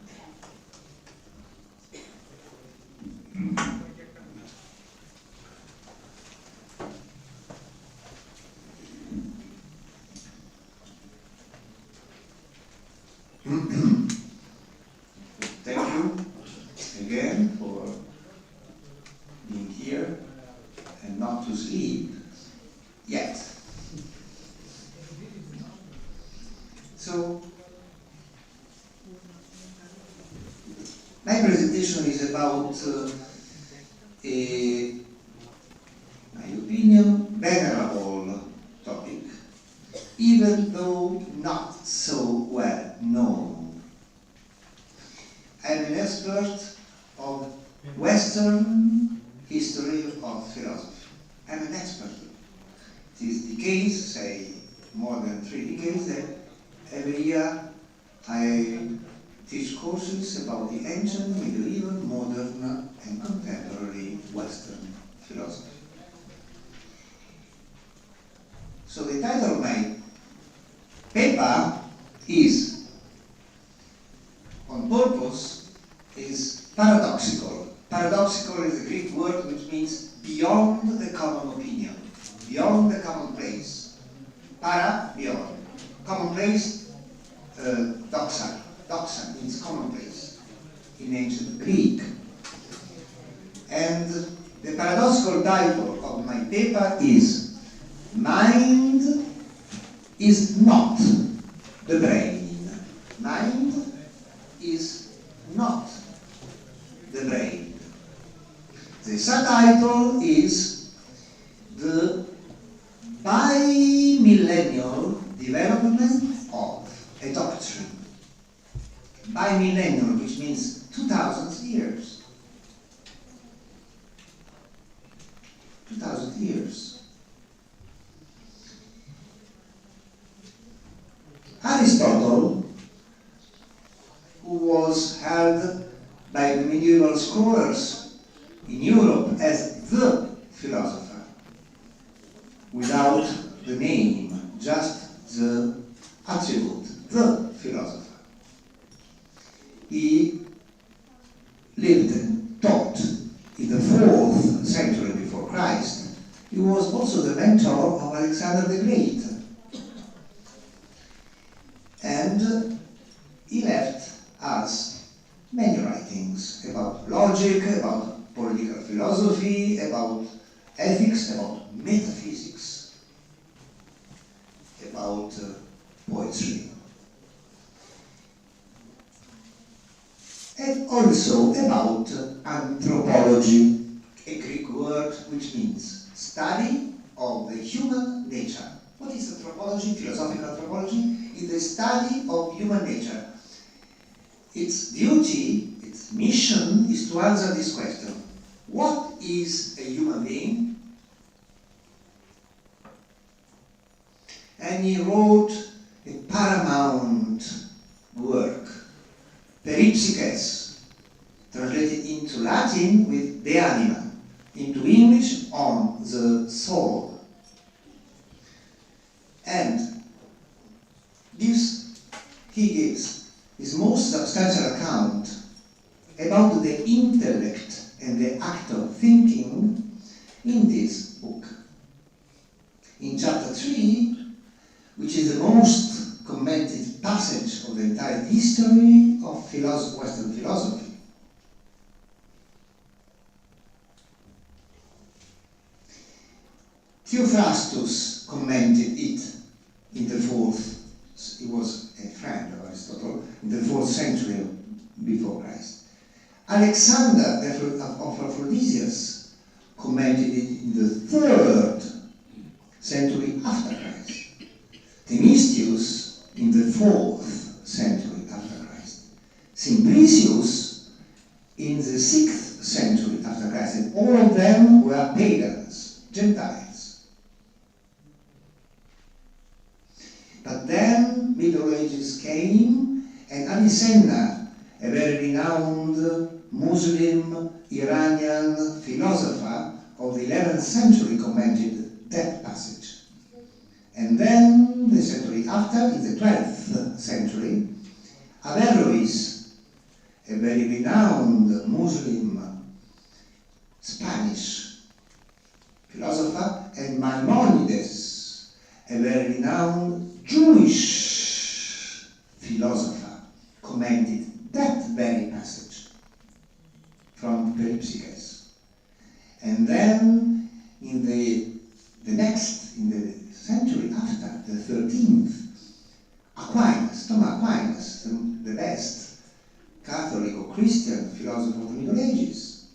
Thank you again for being here and not to sleep yet. So about a, my opinion, venerable topic, even though not so well known. I'm an expert of Western history of philosophy. I'm an expert. It is decades, say more than 3 decades, that every year I teach courses about the ancient, medieval, modern, and contemporary Western philosophy. So the title of my paper is, on purpose, is paradoxical. Paradoxical is a Greek word which means beyond the common opinion, beyond the commonplace. Para, beyond. Commonplace, doxa. Doxa means commonplace in ancient Greek. And the paradoxical title of my paper is Mind is not the brain. Mind is not the brain. The subtitle is The Bimillennial Development of a Doctrine. Bimillennial, which means 2,000 years. 2,000 years. Aristotle, who was held by the medieval scholars in Europe as the philosopher, without the name, just the attribute, the philosopher. He lived and taught in the 4th century before Christ. He was also the mentor of Alexander the Great. And he left us many writings about logic, about political philosophy, about ethics, about metaphysics, about poetry, and also about anthropology, a Greek word which means study of the human nature. What is anthropology? Philosophical anthropology is the study of human nature. Its duty, its mission is to answer this question. What is a human being? And he wrote a paramount work, Peripsyches, translated into Latin with De Anima, into English On the Soul. And this, he gives his most substantial account about the intellect and the act of thinking in this book. In chapter 3, which is the most commented passage of the entire history of Western philosophy, Theophrastus commented it in the 4th, he was a friend of Aristotle, in the 4th century before Christ. Alexander of Aphrodisias commented it in the 3rd century after Christ. Themistius in the 4th century after Christ. Simplicius in the 6th century after Christ, and all of them were pagans, Gentiles. But then Middle Ages came, and Avicenna, a very renowned Muslim Iranian philosopher of the 11th century, commented that passage. And then the century after, in the 12th century, Averroes, a very renowned Muslim Spanish philosopher, and Maimonides, a very renowned Jewish philosopher, commented that very passage from Peripsyches. And then in the century after, the 13th, Thomas Aquinas, the best Catholic or Christian philosopher of the Middle Ages.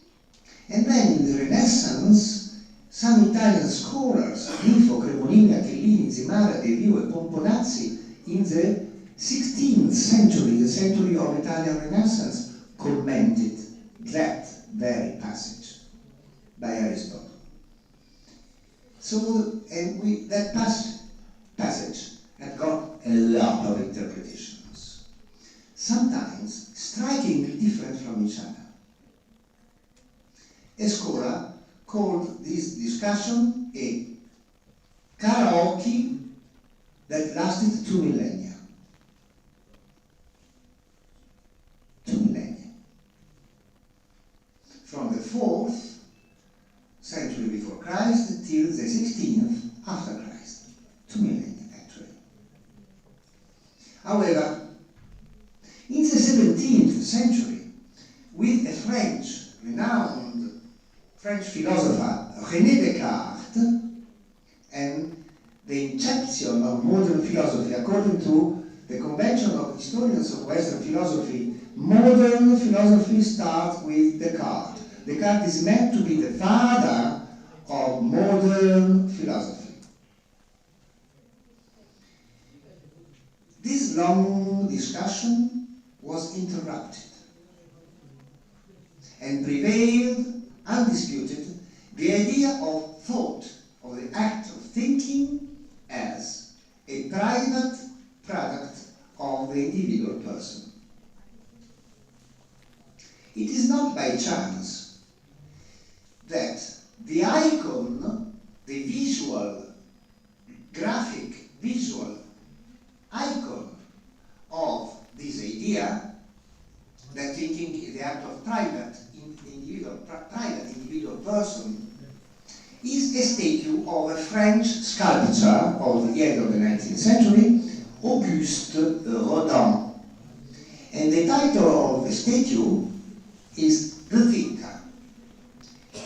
And then in the Renaissance, some Italian scholars, Nifo, Cremonini, Achillini, Zimara, De Vio, and Pomponazzi, in the 16th century, the century of Italian Renaissance, commented that very passage by Aristotle. So, and that passage had got a lot of interpretations, sometimes strikingly different from each other. A scholar called this discussion a karaoke that lasted 2 millennia. 2 millennia. From the 4th century before Christ till the 16th after Christ. 2 millennia, actually. However, in the 17th century, with a renowned French philosopher, René Descartes, and the inception of modern philosophy, according to the convention of historians of Western philosophy, modern philosophy starts with Descartes. Descartes is meant to be the father of modern philosophy. This long discussion was interrupted and prevailed, undisputed, the idea of thought, of the act of thinking, as a private product of the individual person. It is not by chance that the icon, the graphic visual icon of this idea, that thinking is the act of private individual person, is a statue of a French sculptor of the end of the 19th century, Auguste Rodin. And the title of the statue is The Thinker.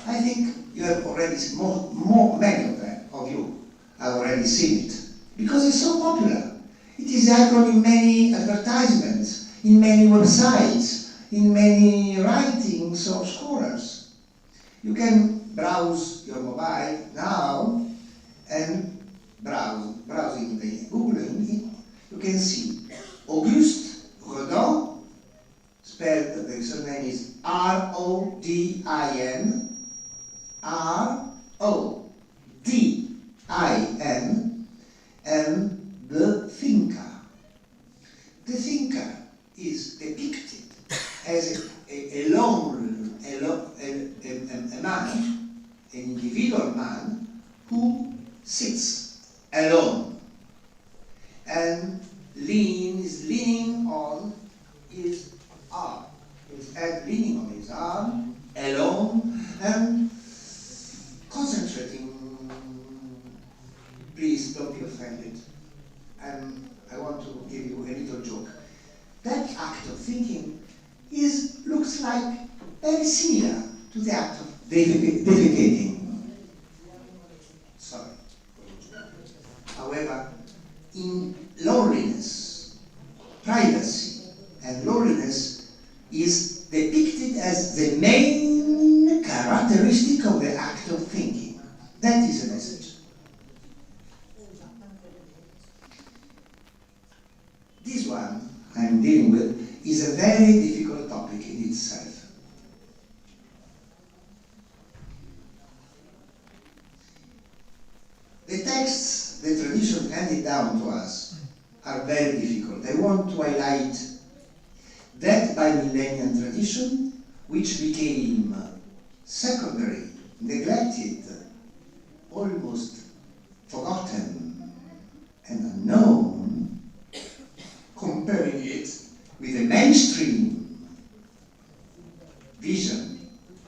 I think you have already seen, many of you have already seen it, because it's so popular. It is the icon in many advertisements, in many websites, in many writings of scholars. You can browse your mobile now and browsing the Googling, you can see Auguste Rodin, spelled, the surname is R-O-D-I-N, R-O-D-I-N, and The Thinker. The Thinker is depicted as a man, an individual man, who sits alone and is leaning on his arm, his head leaning on his arm, alone, and concentrating. Please don't be offended. And I want to give you a little joke. That act of thinking looks like very similar to the act of defecating. Sorry. However, in loneliness, privacy and loneliness is depicted as the main characteristic of the act of thinking. That is the message. This one I'm dealing with is a very difficult topic in itself. The texts the tradition handed down to us are very difficult. I want to highlight that bi-millennial tradition, which became secondary, neglected, almost forgotten and unknown, comparing it with the mainstream vision.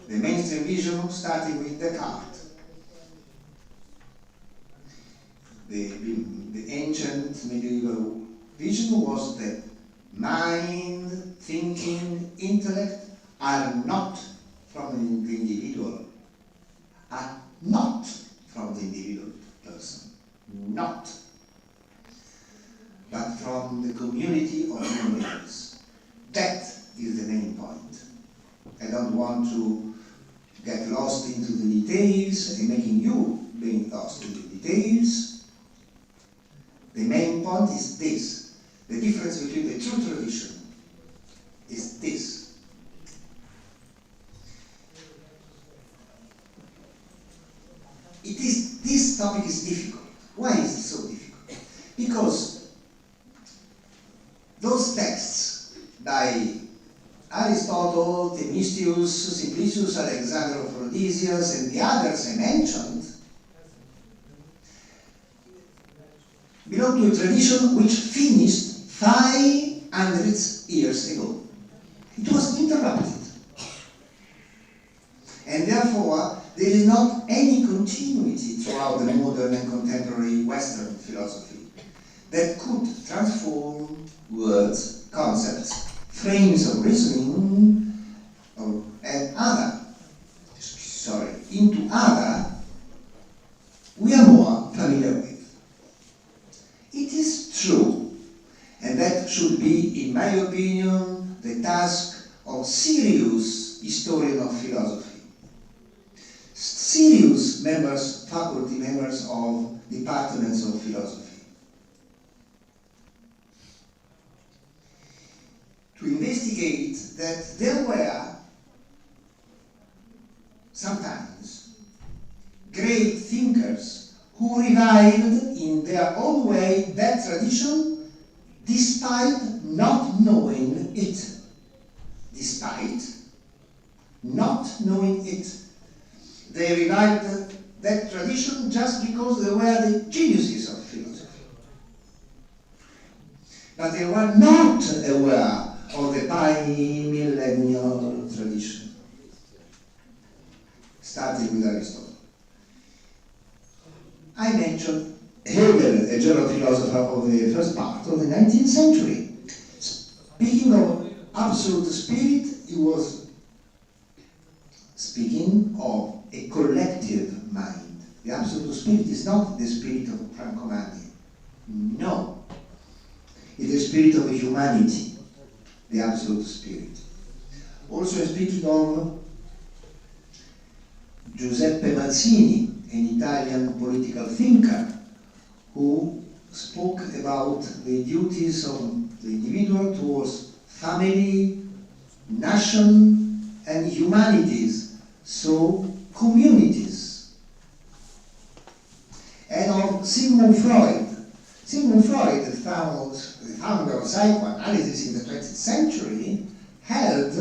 The mainstream vision starting with Descartes. The ancient medieval vision was that mind, thinking, intellect are not from the individual, are not from the individual person, not, but from the community of human beings. That is the I don't want to get lost into the details and making you being lost in the details. The main point is this. The difference between the true tradition is this. This topic is difficult. Why is it so difficult? Because those texts by Aristotle, Themistius, Simplicius, Alexander of Rhodesias, and the others I mentioned belong to a tradition which finished 500 years ago. It was interrupted. And therefore, there is not any continuity throughout the modern and contemporary Western philosophy that could transform words, concepts, frames of reasoning, into other we are more familiar with. It is true, and that should be, in my opinion, the task of serious historian of philosophy. Serious members, faculty members of departments of philosophy. To investigate that there were sometimes great thinkers who revived in their own way that tradition despite not knowing it. Despite not knowing it. They revived that tradition just because they were the geniuses of philosophy. But they were not aware of the bi-millennial tradition, starting with Aristotle. I mentioned Hegel, a German philosopher of the first part of the 19th century. Speaking of absolute spirit, he was speaking of a collective mind. The absolute spirit is not the spirit of Franco Manni. No. It is the spirit of humanity, the absolute spirit. Also speaking of Giuseppe Mazzini, an Italian political thinker, who spoke about the duties of the individual towards family, nation, and humanities, so communities. And of Sigmund Freud. Sigmund Freud, the founder of psychoanalysis in the 20th century, held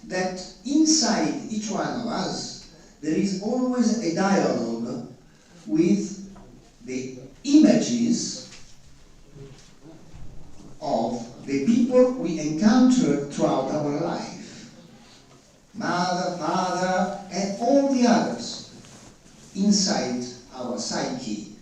that inside each one of us there is always a dialogue with the images of the people we encounter throughout our life. Mother, father, and all the others inside our psyche.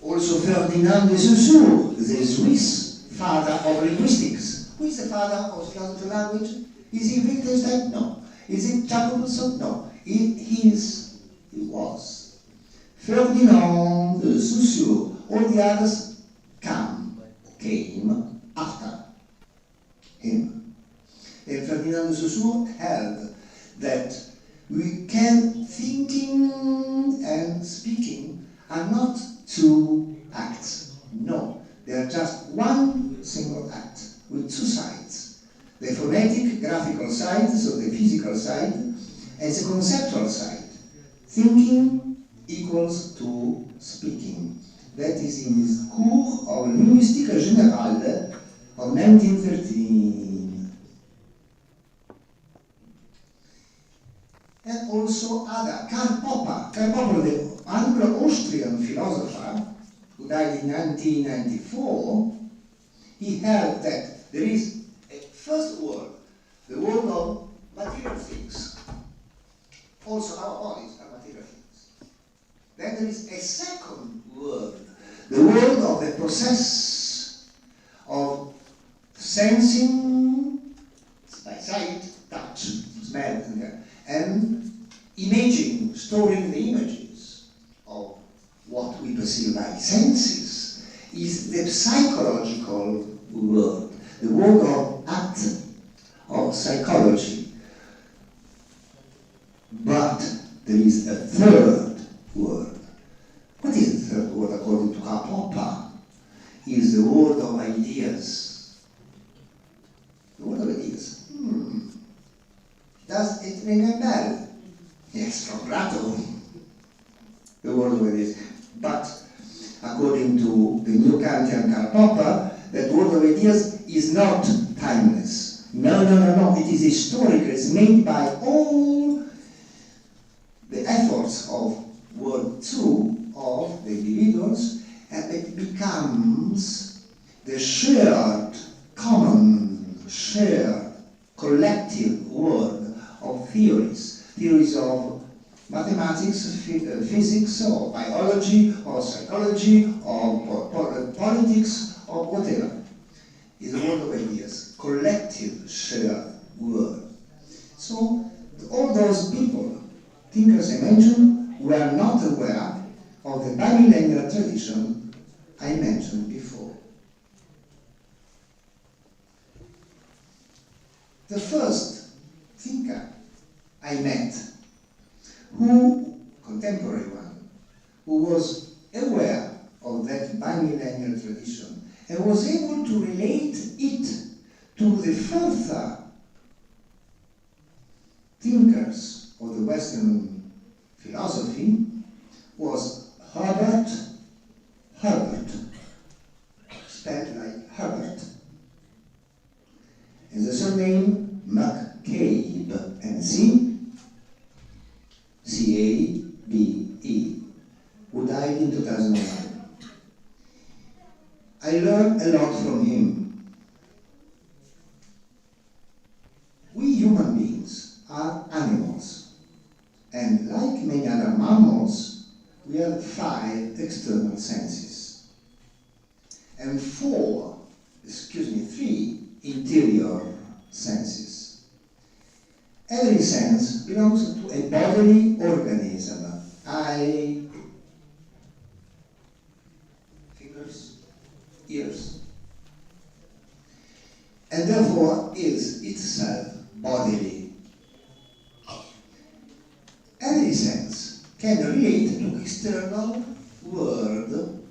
Also Ferdinand de Saussure, the Swiss father of linguistics. Who is the father of philosophy language? Is he Wittgenstein? No. Is it Jacobson? No. He was. Ferdinand de Saussure. All the others came after him. And Ferdinand de Saussure held that thinking and speaking are not two acts. No, they are just one single act with two sides. The phonetic, graphical side, so the physical side, and the conceptual side. Thinking equals to speaking. That is in his Cours of Linguistique Générale of 1913. And also other, Karl Popper, the Anglo-Austrian philosopher who died in 1994, he held that there is a first world, the world of material things. Also our bodies are material things. Then there is a second world, the world of the process of sensing by sight, touch, smell, and imaging, storing the images of what we perceive by senses, is the psychological world, the world of act, of psychology. But there is a third word. What is the third word according to Karl Popper? Is the word of ideas. The word of ideas. Does it ring a bell? Yes, from Plato. The word of ideas. But according to the new Kantian Karl Popper, that word of ideas is not timeless. No. It is historical. It's made by all the efforts of World II of the individuals, and it becomes the shared, common, shared, collective word of theories. Theories of mathematics, physics, or biology, or psychology, or politics, or whatever. Is a word of ideas, collective, shared word. So all those people, thinkers I mentioned, were not aware of the bimillennial tradition I mentioned before. The first thinker I met, contemporary one, who was aware of that bimillennial tradition and was able to relate it to the further thinkers of the Western philosophy, was Herbert, spelled like Herbert, and the surname McCabe, C-A-B-E, who died in 2001. I learned a lot from him. We human beings are animals, and like many other mammals, we have 5 external senses, and 3 interior senses. Every sense belongs to a bodily organism. Eye, fingers, ears, and therefore is itself bodily. Every sense can relate to external world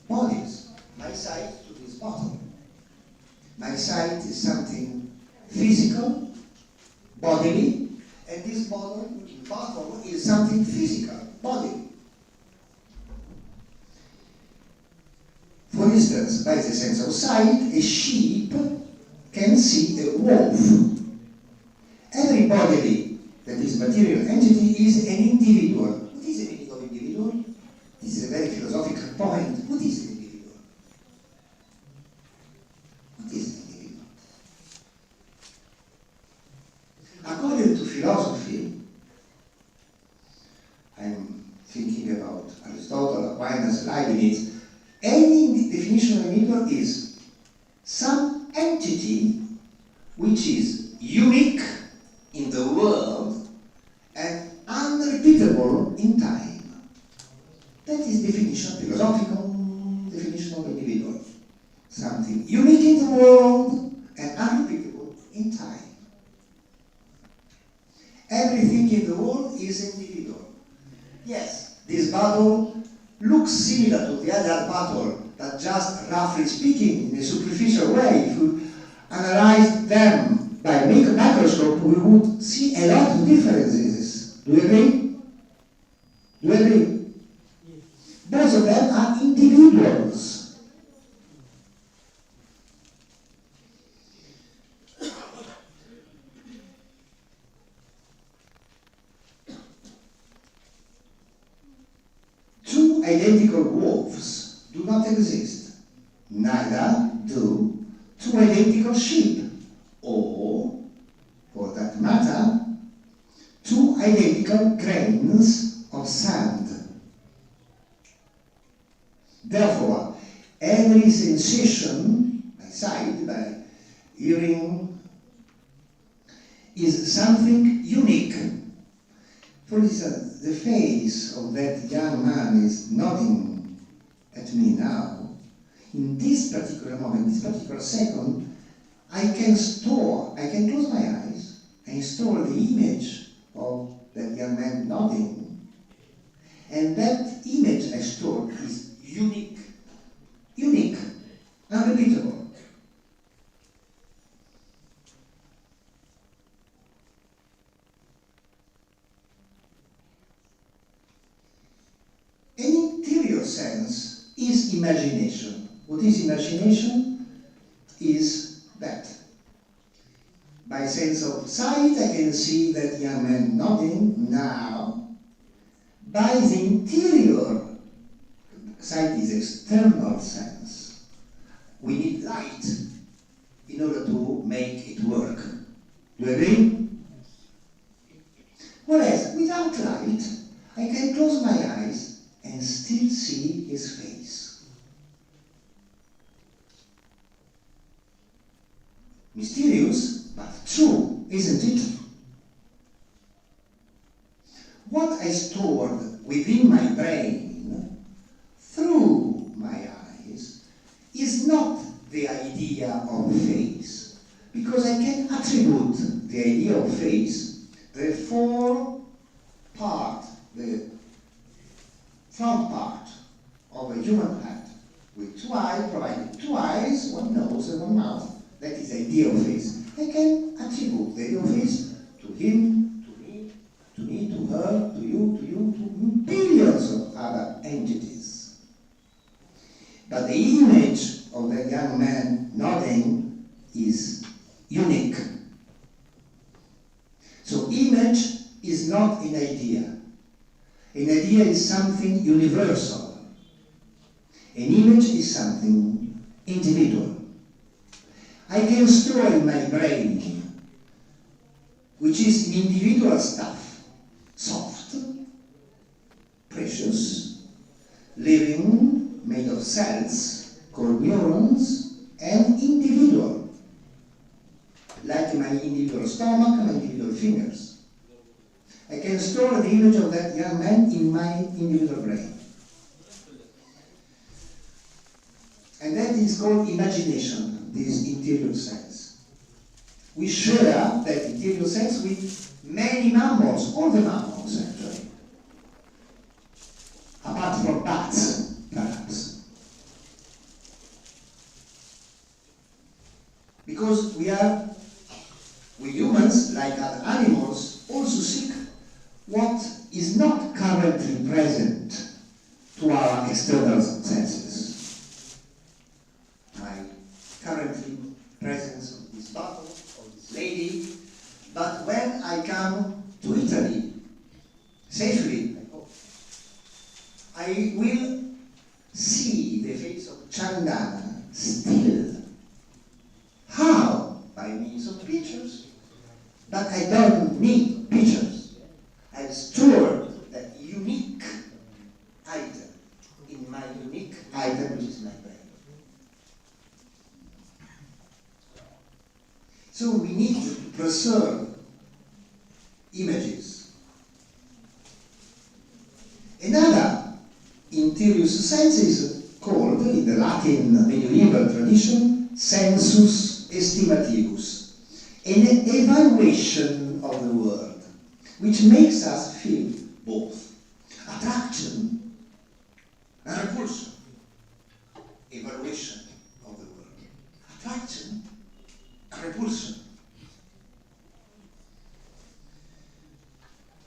bodies. My sight to this bottle. My sight is something physical, bodily, and this bottle is something physical, bodily. For instance, by the sense of sight, a sheep can see a wolf. Every bodily that is material entity is an individual. What is the meaning of individual? This is a very philosophical point. What is an individual? What is an individual? According to philosophy, I'm thinking about Aristotle, Aquinas, Leibniz, any definition of individual is some entity which is unique in the world and unrepeatable in time. That is definition, philosophical definition of individual. Something unique in the world and unrepeatable in time. Everything in the world is individual. Yes, this bottle looks similar to the other bottle, but just roughly speaking, in a superficial way, if we analyze them by a microscope, we would see a lot of differences. Do you agree? Do you agree? Yes. Both of them are individuals. Two identical wolves do not exist. Neither do two identical sheep, or, for that matter, two identical grains of sand. Therefore, every sensation, by sight, by hearing, is something unique. For instance, the face of that young man is nodding at me now. In this particular moment, this particular second, I can close my eyes and store the image of that young man nodding, and that image I stored is unique, unrepeatable. An interior sense is imagination. What is imagination? Is that by sense of sight I can see that young man nodding now. By the interior, sight is external sense. We need light in order to make it work. Do you agree? Whereas without light, I can close my eyes and still see his face. Mysterious, but true, isn't it? What I stored within my brain through my eyes is not the idea of face, because I can attribute the idea of face, the front part of a human head, with two eyes, provided two eyes, one nose and one mouth. That is the idea of face. I can attribute the idea of face to him, to me, to her, to you, to billions of other entities. But the image of the young man nodding is unique. So image is not an idea. An idea is something universal. An image is something individual. I can store in my brain, which is individual stuff, soft, precious, living, made of cells, called neurons, and individual, like my individual stomach and my individual fingers. I can store the image of that young man in my individual brain. And that is called imagination, this interior sense. We share that interior sense with many mammals, all the mammals actually. Apart from bats, perhaps. Because we humans, like other animals, also seek what is not currently present to our external senses. My currently presence of this bottle, of this lady, but when I come to Italy, safely, I hope, I will see the face of Chandana still. How? By means of pictures. But I don't need pictures. I've stored that unique item in my unique item, which is my brain. So we need to preserve images. Another interior sense is called, in the Latin medieval tradition, sensus estimativus, an evaluation of the world, which makes us feel both attraction and repulsion. Evaluation of the world. Attraction and repulsion.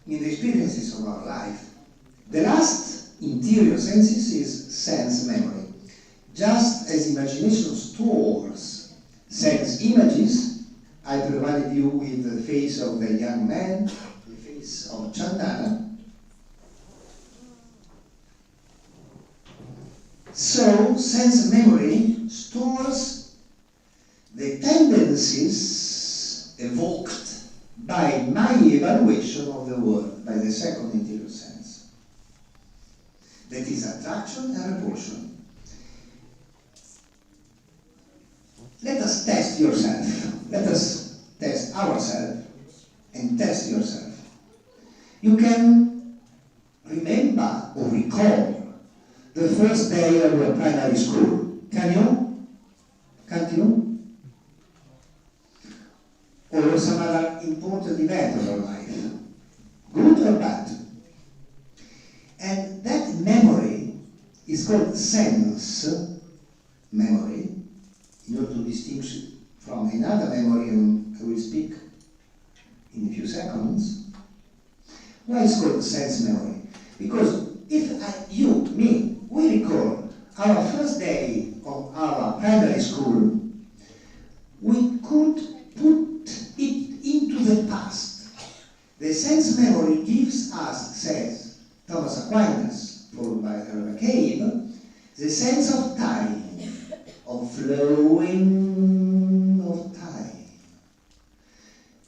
In the experiences of our life, the last interior senses is sense memory. Just as imagination stores sense images, I provided you with the face of the young man, the face of Chandana. So, sense memory stores the tendencies evoked by my evaluation of the world, by the second interior sense. That is attraction and repulsion. Let us test yourself. Let us test ourselves and test yourself. You can remember or recall the first day of your primary school. Can you? Can't you? or some other important event of our life, good or bad. And that memory is called sense memory, in order to distinguish it from another memory, and I will speak in a few seconds. Why is it called sense memory? Because if you, me, we recall our first day of our primary school, we could put it into the past. The sense memory gives us, says Thomas Aquinas, followed by McCabe, the sense of time, of flowing of time.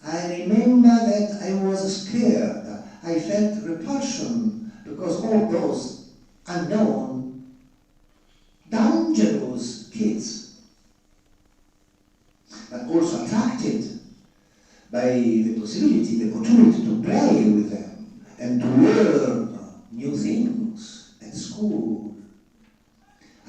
I remember that I was scared. I felt repulsion because all those unknown, dangerous kids, but also attracted by the possibility, the opportunity to play with them and to learn new things at school.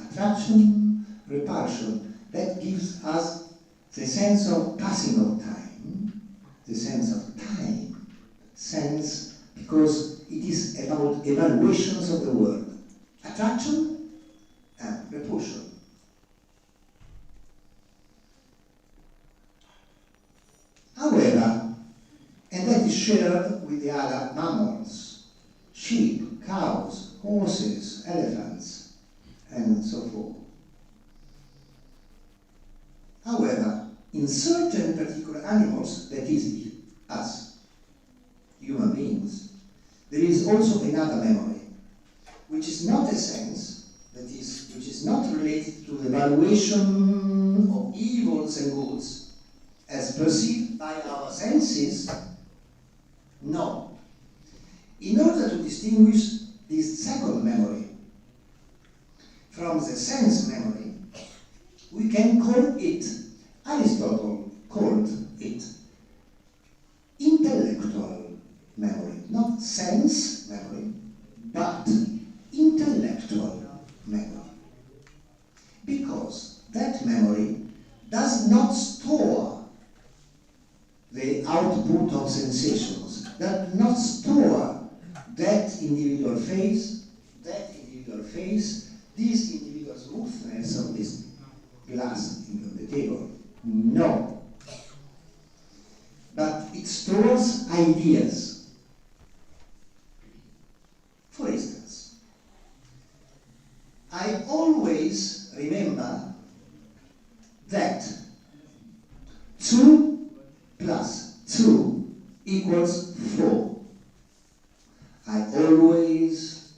Attraction, repulsion, that gives us the sense of passing of time, the sense of time, sense because it is about evaluations of the world. Attraction and repulsion. However, and that is shared with the other mammals, sheep, cows, horses, elephants, and so forth. However, in certain particular animals, that is us, human beings, there is also another memory, which is not a sense, that is, which is not related to the evaluation of evils and goods, as perceived by our senses. No. In order to distinguish this second memory from the sense memory, we can call it, Aristotle called it, intellectual memory. Not sense memory, but intellectual memory. Because that memory does not store the output of sensations, does not store that individual face, this individual smoothness of this glass on the table. No. But it stores ideas. For instance, I always remember that 2 plus 2 equals 4. I always,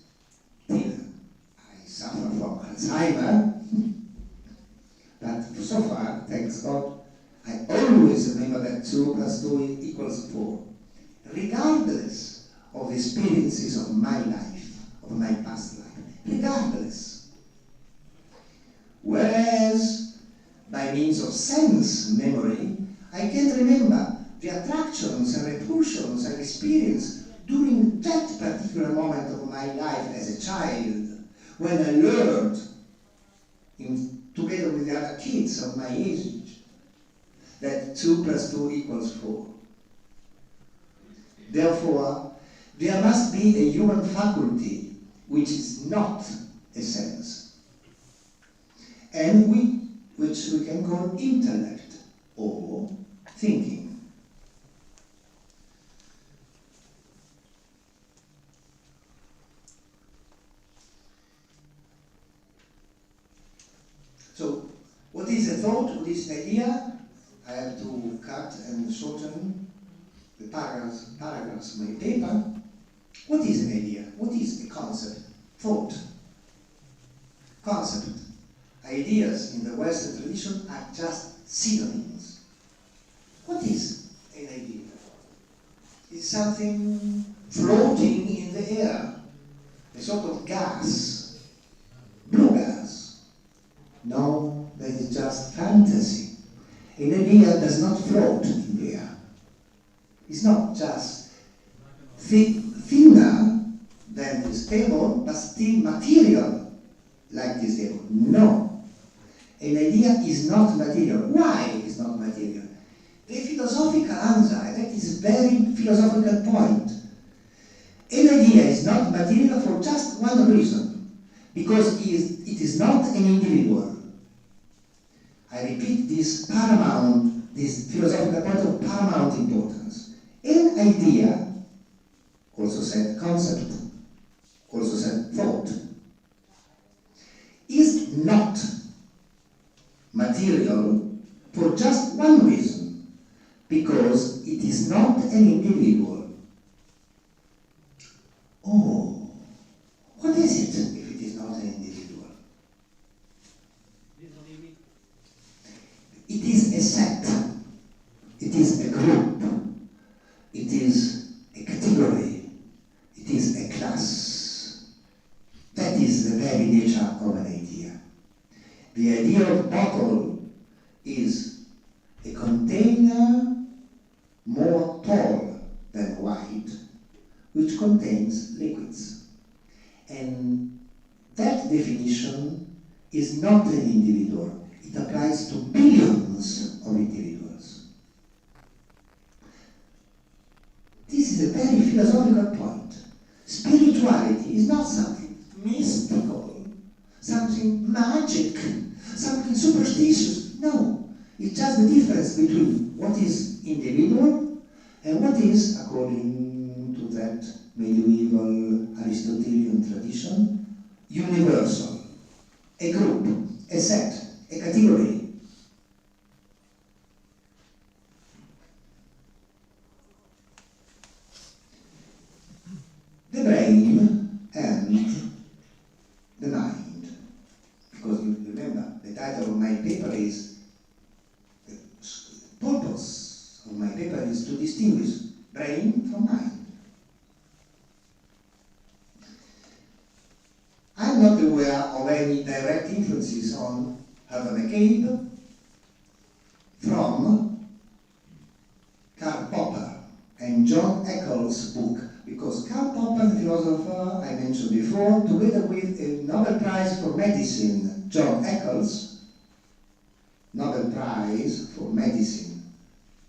till I suffer from Alzheimer, but so far, thanks God, I always remember that 2 plus 2 equals 4, regardless of the experiences of my life, of my past life, regardless. Whereas, by means of sense memory, I can remember the attractions and repulsions I experienced during that particular moment of my life as a child, when I learned, together with the other kids of my age, that 2 plus 2 equals 4. Therefore, there must be a human faculty which is not a sense, and which we can call intellect or thinking. So, what is a thought? What is an idea? I have to cut and shorten the paragraphs of my paper. What is an idea? What is a concept? Thought. Concept. Ideas in the Western tradition are just synonyms. What is an idea? It's something floating in the air, a sort of gas, blue gas. No, that is just fantasy. An idea does not float in the air. It's not just thinner than this table, but still material like this table. No. An idea is not material. Why is not material? The philosophical answer, that is a very philosophical point. An idea is not material for just one reason, because it is not an individual. I repeat this philosophical point of paramount importance. An idea, also said concept, also said thought, is not material for just one reason, because it is not an individual. Oh, what is it if it is not an individual? It is a set, it is a group, it is a category, it is a class. That is the very nature of an idea. The idea of bottle is a container more tall than wide, which contains liquids. And that definition is not an individual. It applies to billions of individuals. This is a very philosophical point. Spirituality is not something mystical, something magic, something superstitious. No, it's just the difference between what is individual and what is, according to that medieval Aristotelian tradition, universal. A group, a set, a category. The brain and the mind. Because you remember, the title of my paper is, the purpose of my paper is to distinguish brain from mind. I'm not aware of any direct influences on Herbert McCabe from Karl Popper and John Eccles' book, because Karl Popper, the philosopher I mentioned before, together with a Nobel Prize for Medicine, John Eccles, Nobel Prize for Medicine,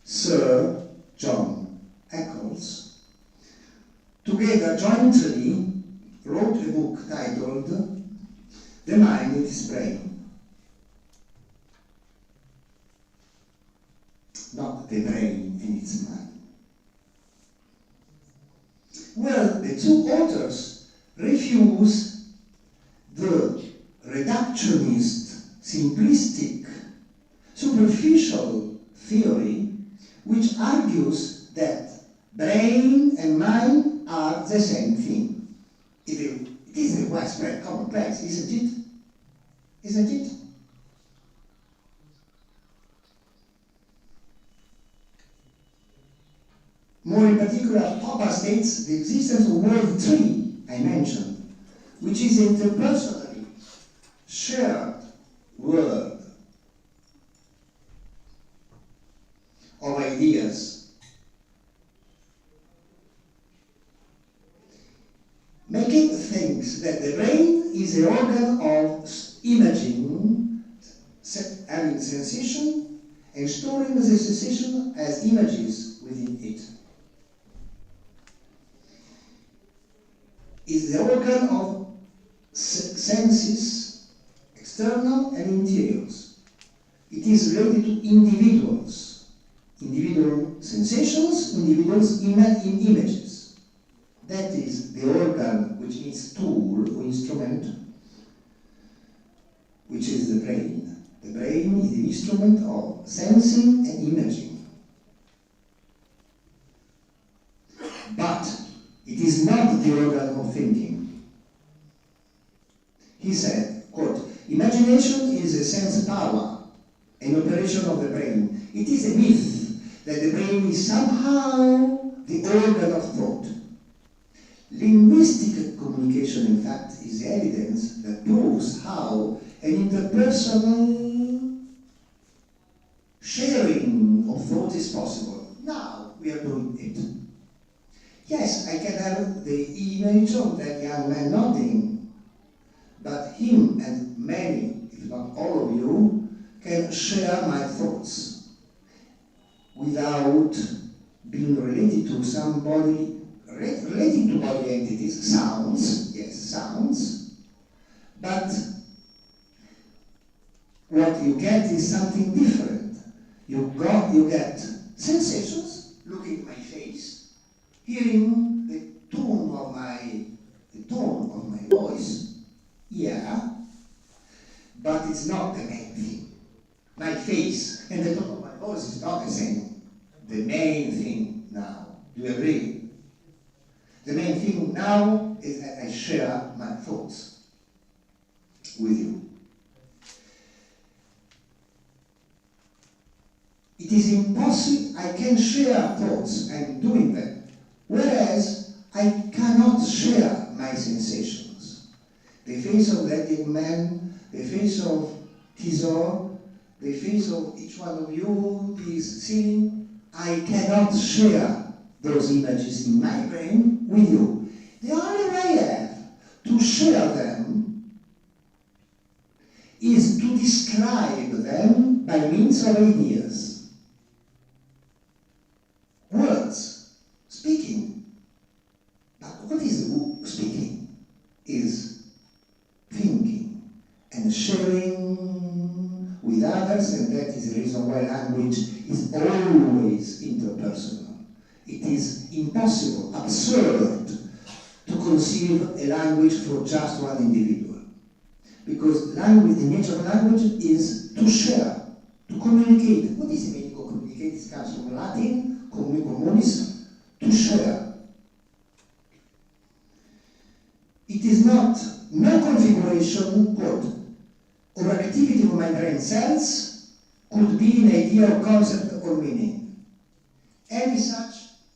Sir John Eccles, together jointly wrote a book titled The Mind and Its Brain. Not the brain and its mind. Well, the two authors refuse the reductionist, simplistic, superficial theory which argues that brain and mind are the same thing. It is a widespread commonplace, isn't it? Isn't it? More in particular, Popper states the existence of world 3, I mentioned, which is interpersonally shared world of ideas. Making thinks that the brain is an organ of imaging, having sensation, and storing the sensation as images within it. Is the organ of senses, external and interiors. It is related to individuals, individual sensations, individuals in images. That is the organ which means tool or instrument, which is the brain. The brain is the instrument of sensing and imaging. But it is not the organ of thinking. He said, quote, imagination is a sense power, an operation of the brain. It is a myth that the brain is somehow the organ of thought. Linguistic communication, in fact, is evidence that proves how an interpersonal sharing of thought is possible. Now we are doing it. Yes, I can have the image of that young man nodding, but him and many, if not all of you, can share my thoughts. without being related to some body, related to body entities, sounds, yes, sounds, but what you get is something different. You get sensations, looking at my face, hearing the tone of my voice, yeah, but it's not the main thing. My face and the tone of my voice is not the same. The main thing now, do you agree? The main thing now is that I share my thoughts with you. It is impossible, I can share thoughts, I'm doing them, whereas I cannot share my sensations. The face of that young man, the face of Tizor, the face of each one of you who is seeing, I cannot share those images in my brain with you. The only way I have to share them is to describe them by means of ideas. Words, speaking. But what is speaking? Is thinking and sharing with others, and that is the reason why language is always interpersonal. It is impossible, absurd, to conceive a language for just one individual. Because language, the nature of language is to share, to communicate. What is the meaning of communicate? It comes from Latin, communis, to share. It is not, no configuration, or activity of my brain cells could be an idea or concept or meaning. Any such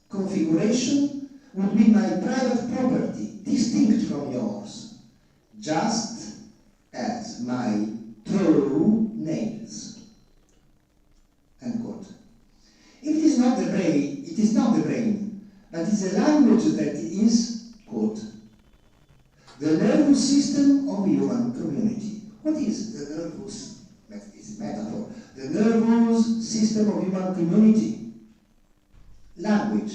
configuration would be my private property, distinct from yours, just as my toenails. End quote. If it is not the brain, it is not the brain, but it is a language that is, quote, the nervous system of human community. What is the nervous, it's a metaphor, the nervous system of human community? Language.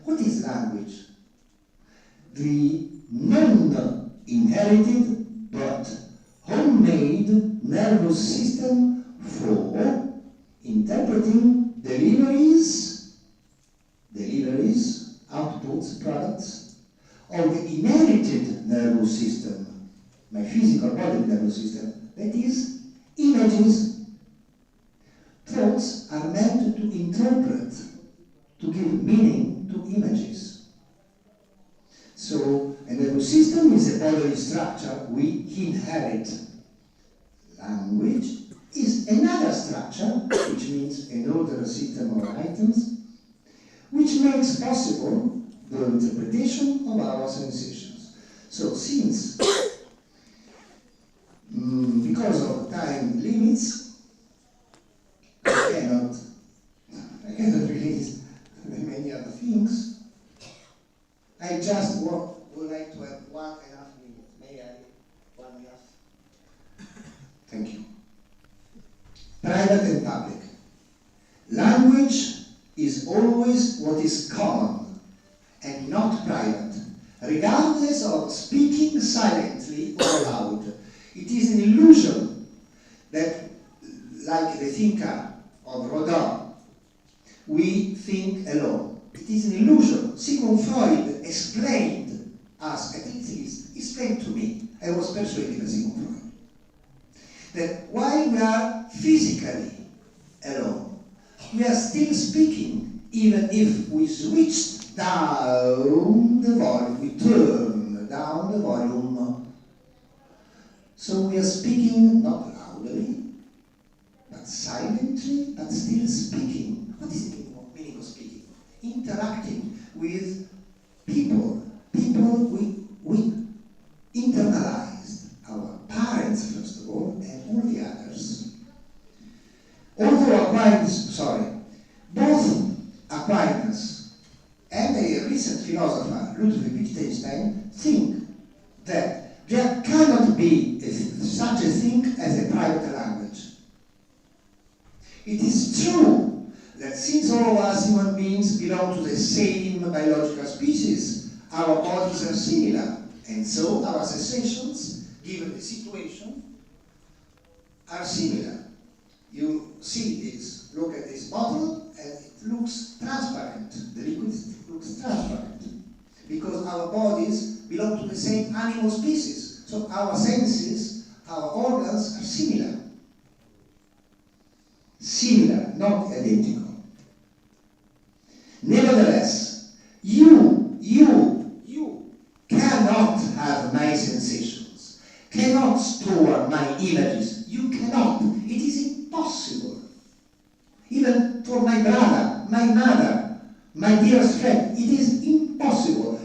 What is language? The non-inherited but homemade nervous system for interpreting deliveries, outputs, products, of the inherited nervous system, my physical body nervous system, that is, images. Thoughts are meant to interpret, to give meaning to images. So, a nervous system is a bodily structure we inherit. Language is another structure, which means another system of items, which makes possible the interpretation of our sensations. So since, because of time limits, I cannot release many other things, I just would like to have 1.5 minutes. May I? 1.5? Thank you. Private and public. Language is always what is common and not private, regardless of speaking silently or loud. It is an illusion that, like the thinker of Rodin, we think alone. It is an illusion. Sigmund Freud explained us, at least explained to me, I was persuaded by Sigmund Freud, that while we are physically alone, we are still speaking, even if we switch down the volume, we turn down the volume. So we are speaking not loudly, but silently, but still speaking. What is the meaning of speaking? Interacting with people. People we internalized. Our parents, first of all, and all the others. Both Aquinas and a recent philosopher, Ludwig Wittgenstein, think that there cannot be such a thing as a private language. It is true that that since all of us human beings belong to the same biological species, our bodies are similar, and so our sensations, given the situation, are similar. You see this, look at this bottle, and it looks transparent. The liquid looks transparent, because our bodies belong to the same animal species. So our senses, our organs are similar. Similar, not identical. Nevertheless, you cannot have my sensations, cannot store my images. You cannot. It is impossible. Even for my brother, my mother, my dearest friend, it is impossible.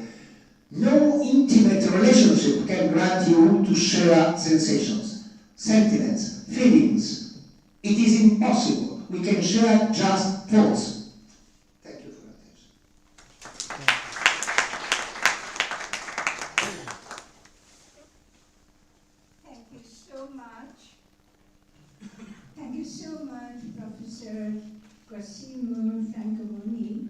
No intimate relationship can grant you to share sensations, sentiments, feelings. It is impossible. We can share just thoughts. Thank you for your attention. Thank you so much. Thank you so much, Professor Cosimo Francomoni,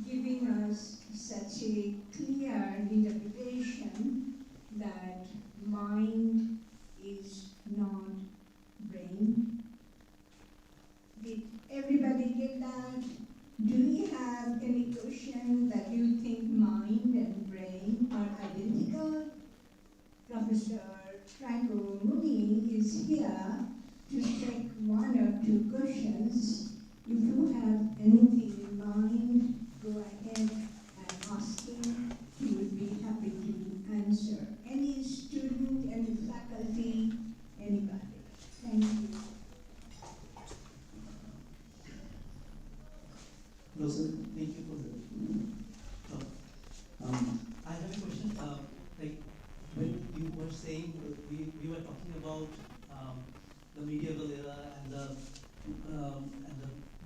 giving us such a clear interpretation that mind is not brain. Did everybody get that? Do we have any question that you think mind and brain are identical? Professor Franco Muni is here to take one or two questions. If you have anything in mind, go ahead and ask him. He would be happy to answer. Any student, any faculty, anybody. Thank you. Hello, sir. Thank you for the talk. I have a question. Like when you were saying we were talking about the medieval era and the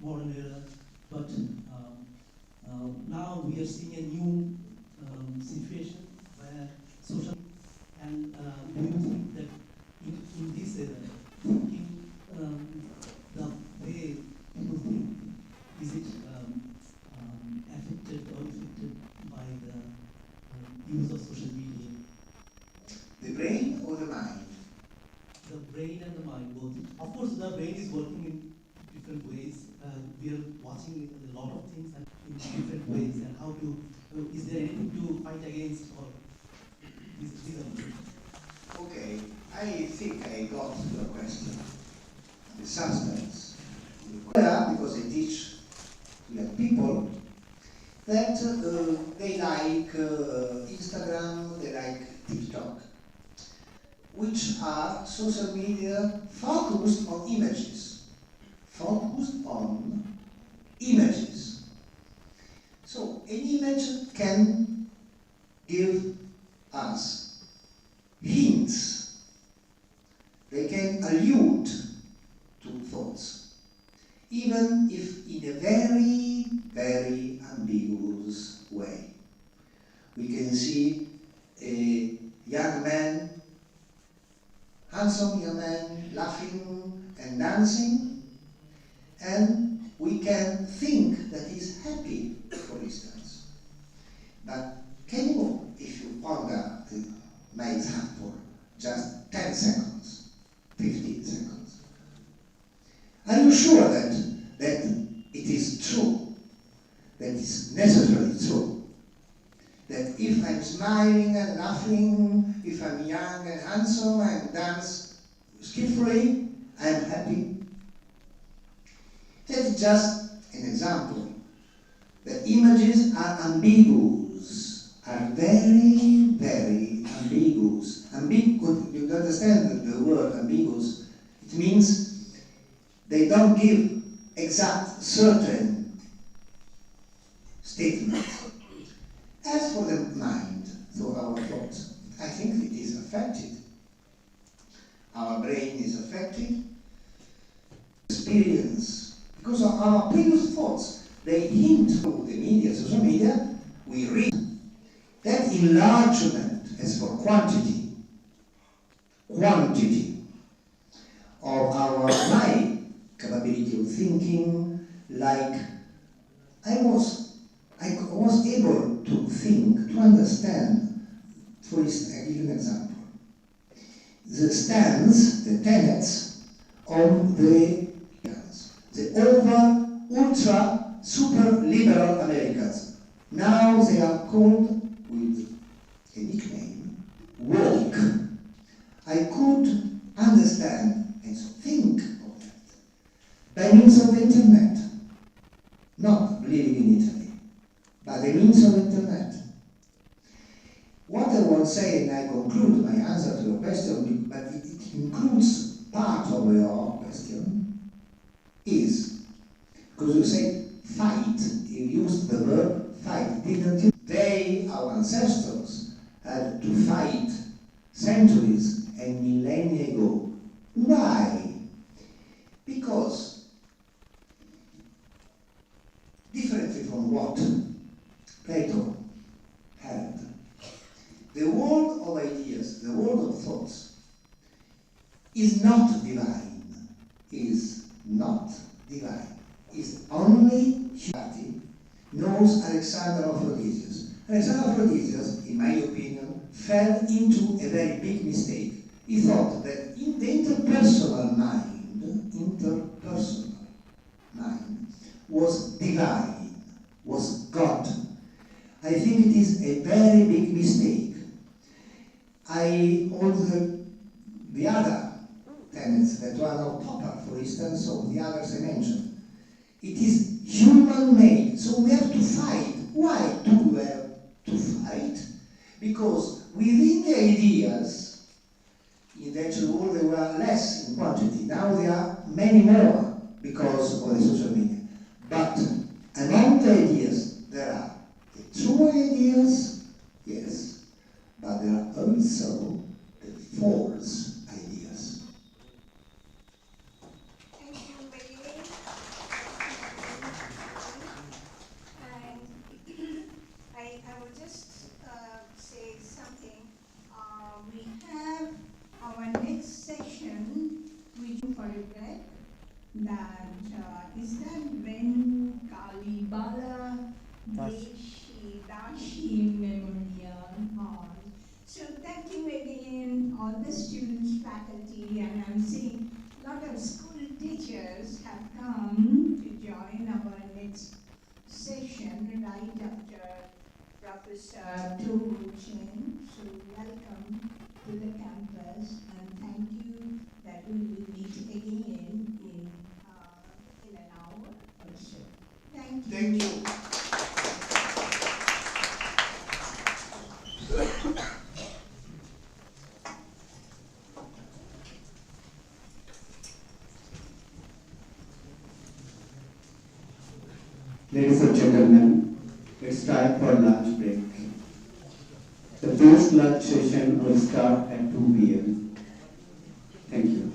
modern era, but now we are seeing a new situation where social and do you think that in this era, thinking the way people think, is it affected or affected by the use of social media? The brain or the mind? The brain and the mind both. Of course, the brain is working in different ways. We are watching a lot of things in different ways, and how to, is there anything to fight against, or these are things? Okay, I think I got your question. The substance. Because I teach young people that they like Instagram, they like TikTok, which are social media focused on images. Focused on images. So an image can give us hints. They can allude to thoughts, even if in a very, very ambiguous way. We can see a young man, handsome young man, laughing and dancing, and we can think that he's happy, for instance. But can you, if you ponder my example, just 10 seconds, 15 seconds, are you sure that it is true, that it's necessarily true, that if I'm smiling and laughing, if I'm young and handsome and dance skillfully, I'm happy? That is just an example. The images are ambiguous, are very, very ambiguous. You understand the word ambiguous? It means they don't give exact, certain statements. As for the mind, so our thoughts, I think it is affected. Our brain is affected. Experience, because of our previous thoughts, they hint through the media, social media, we read. That enlargement as for quantity of our mind, capability of thinking, like I was able to think, to understand. For instance, I give you an example. The stance, the tenets of the ultra super liberal Americans. Now they are called with a nickname, woke. I could understand and think of that by means of the internet, not living in Italy, by the means of internet. What I want to say, and I conclude my answer to your question, but it includes part of your question, is, because you say fight, you used the verb fight, didn't you? They, our ancestors, had to fight centuries and millennia ago. Why? Because, differently from what Plato had, the world of ideas, the world of thoughts, is not divine, is not divine, is only humanity knows Alexander of Rhodesius. Alexander of Rhodesius, in my opinion, fell into a very big mistake. He thought that in the interpersonal mind was divine, was God. I think it is a very big mistake. All the other tenets that are not Popper, for instance, or the others I mentioned, it is human-made, so we have to fight. Why do we have to fight? Because within the ideas, in the actual world they were less in quantity. Now there are many more because of the social media. But among the ideas, there are the true ideas, yes, but there are also the false ideas. Thank you very much. And I will just say something. We have our next session, which for a break, that is that when Kalibala Dashi Memorial Hall. So thank you again, all the students, faculty, and I'm seeing a lot of school teachers have come to join our next session right after Professor Tu Chen. So welcome to the campus, and thank you that we will meet again in an hour or so. Thank you. Thank you. Ladies and gentlemen, it's time for lunch break. The post-lunch session will start at 2 p.m. Thank you.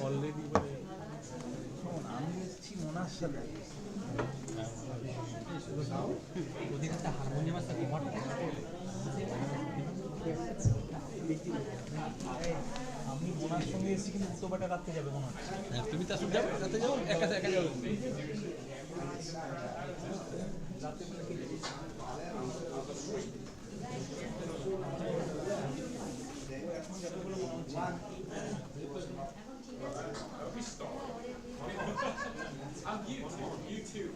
Already আমি এসেছি ওনার সাথে ওদের একটা হারমোনিয়ামের সাথে আমি ওনার সঙ্গে এসেছি কিন্তু দুটোবাটা রাখতে যাবে মনে হচ্ছে তুমি তার সঙ্গে যাবে রাতে যাও একা একা যাবে On YouTube.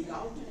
without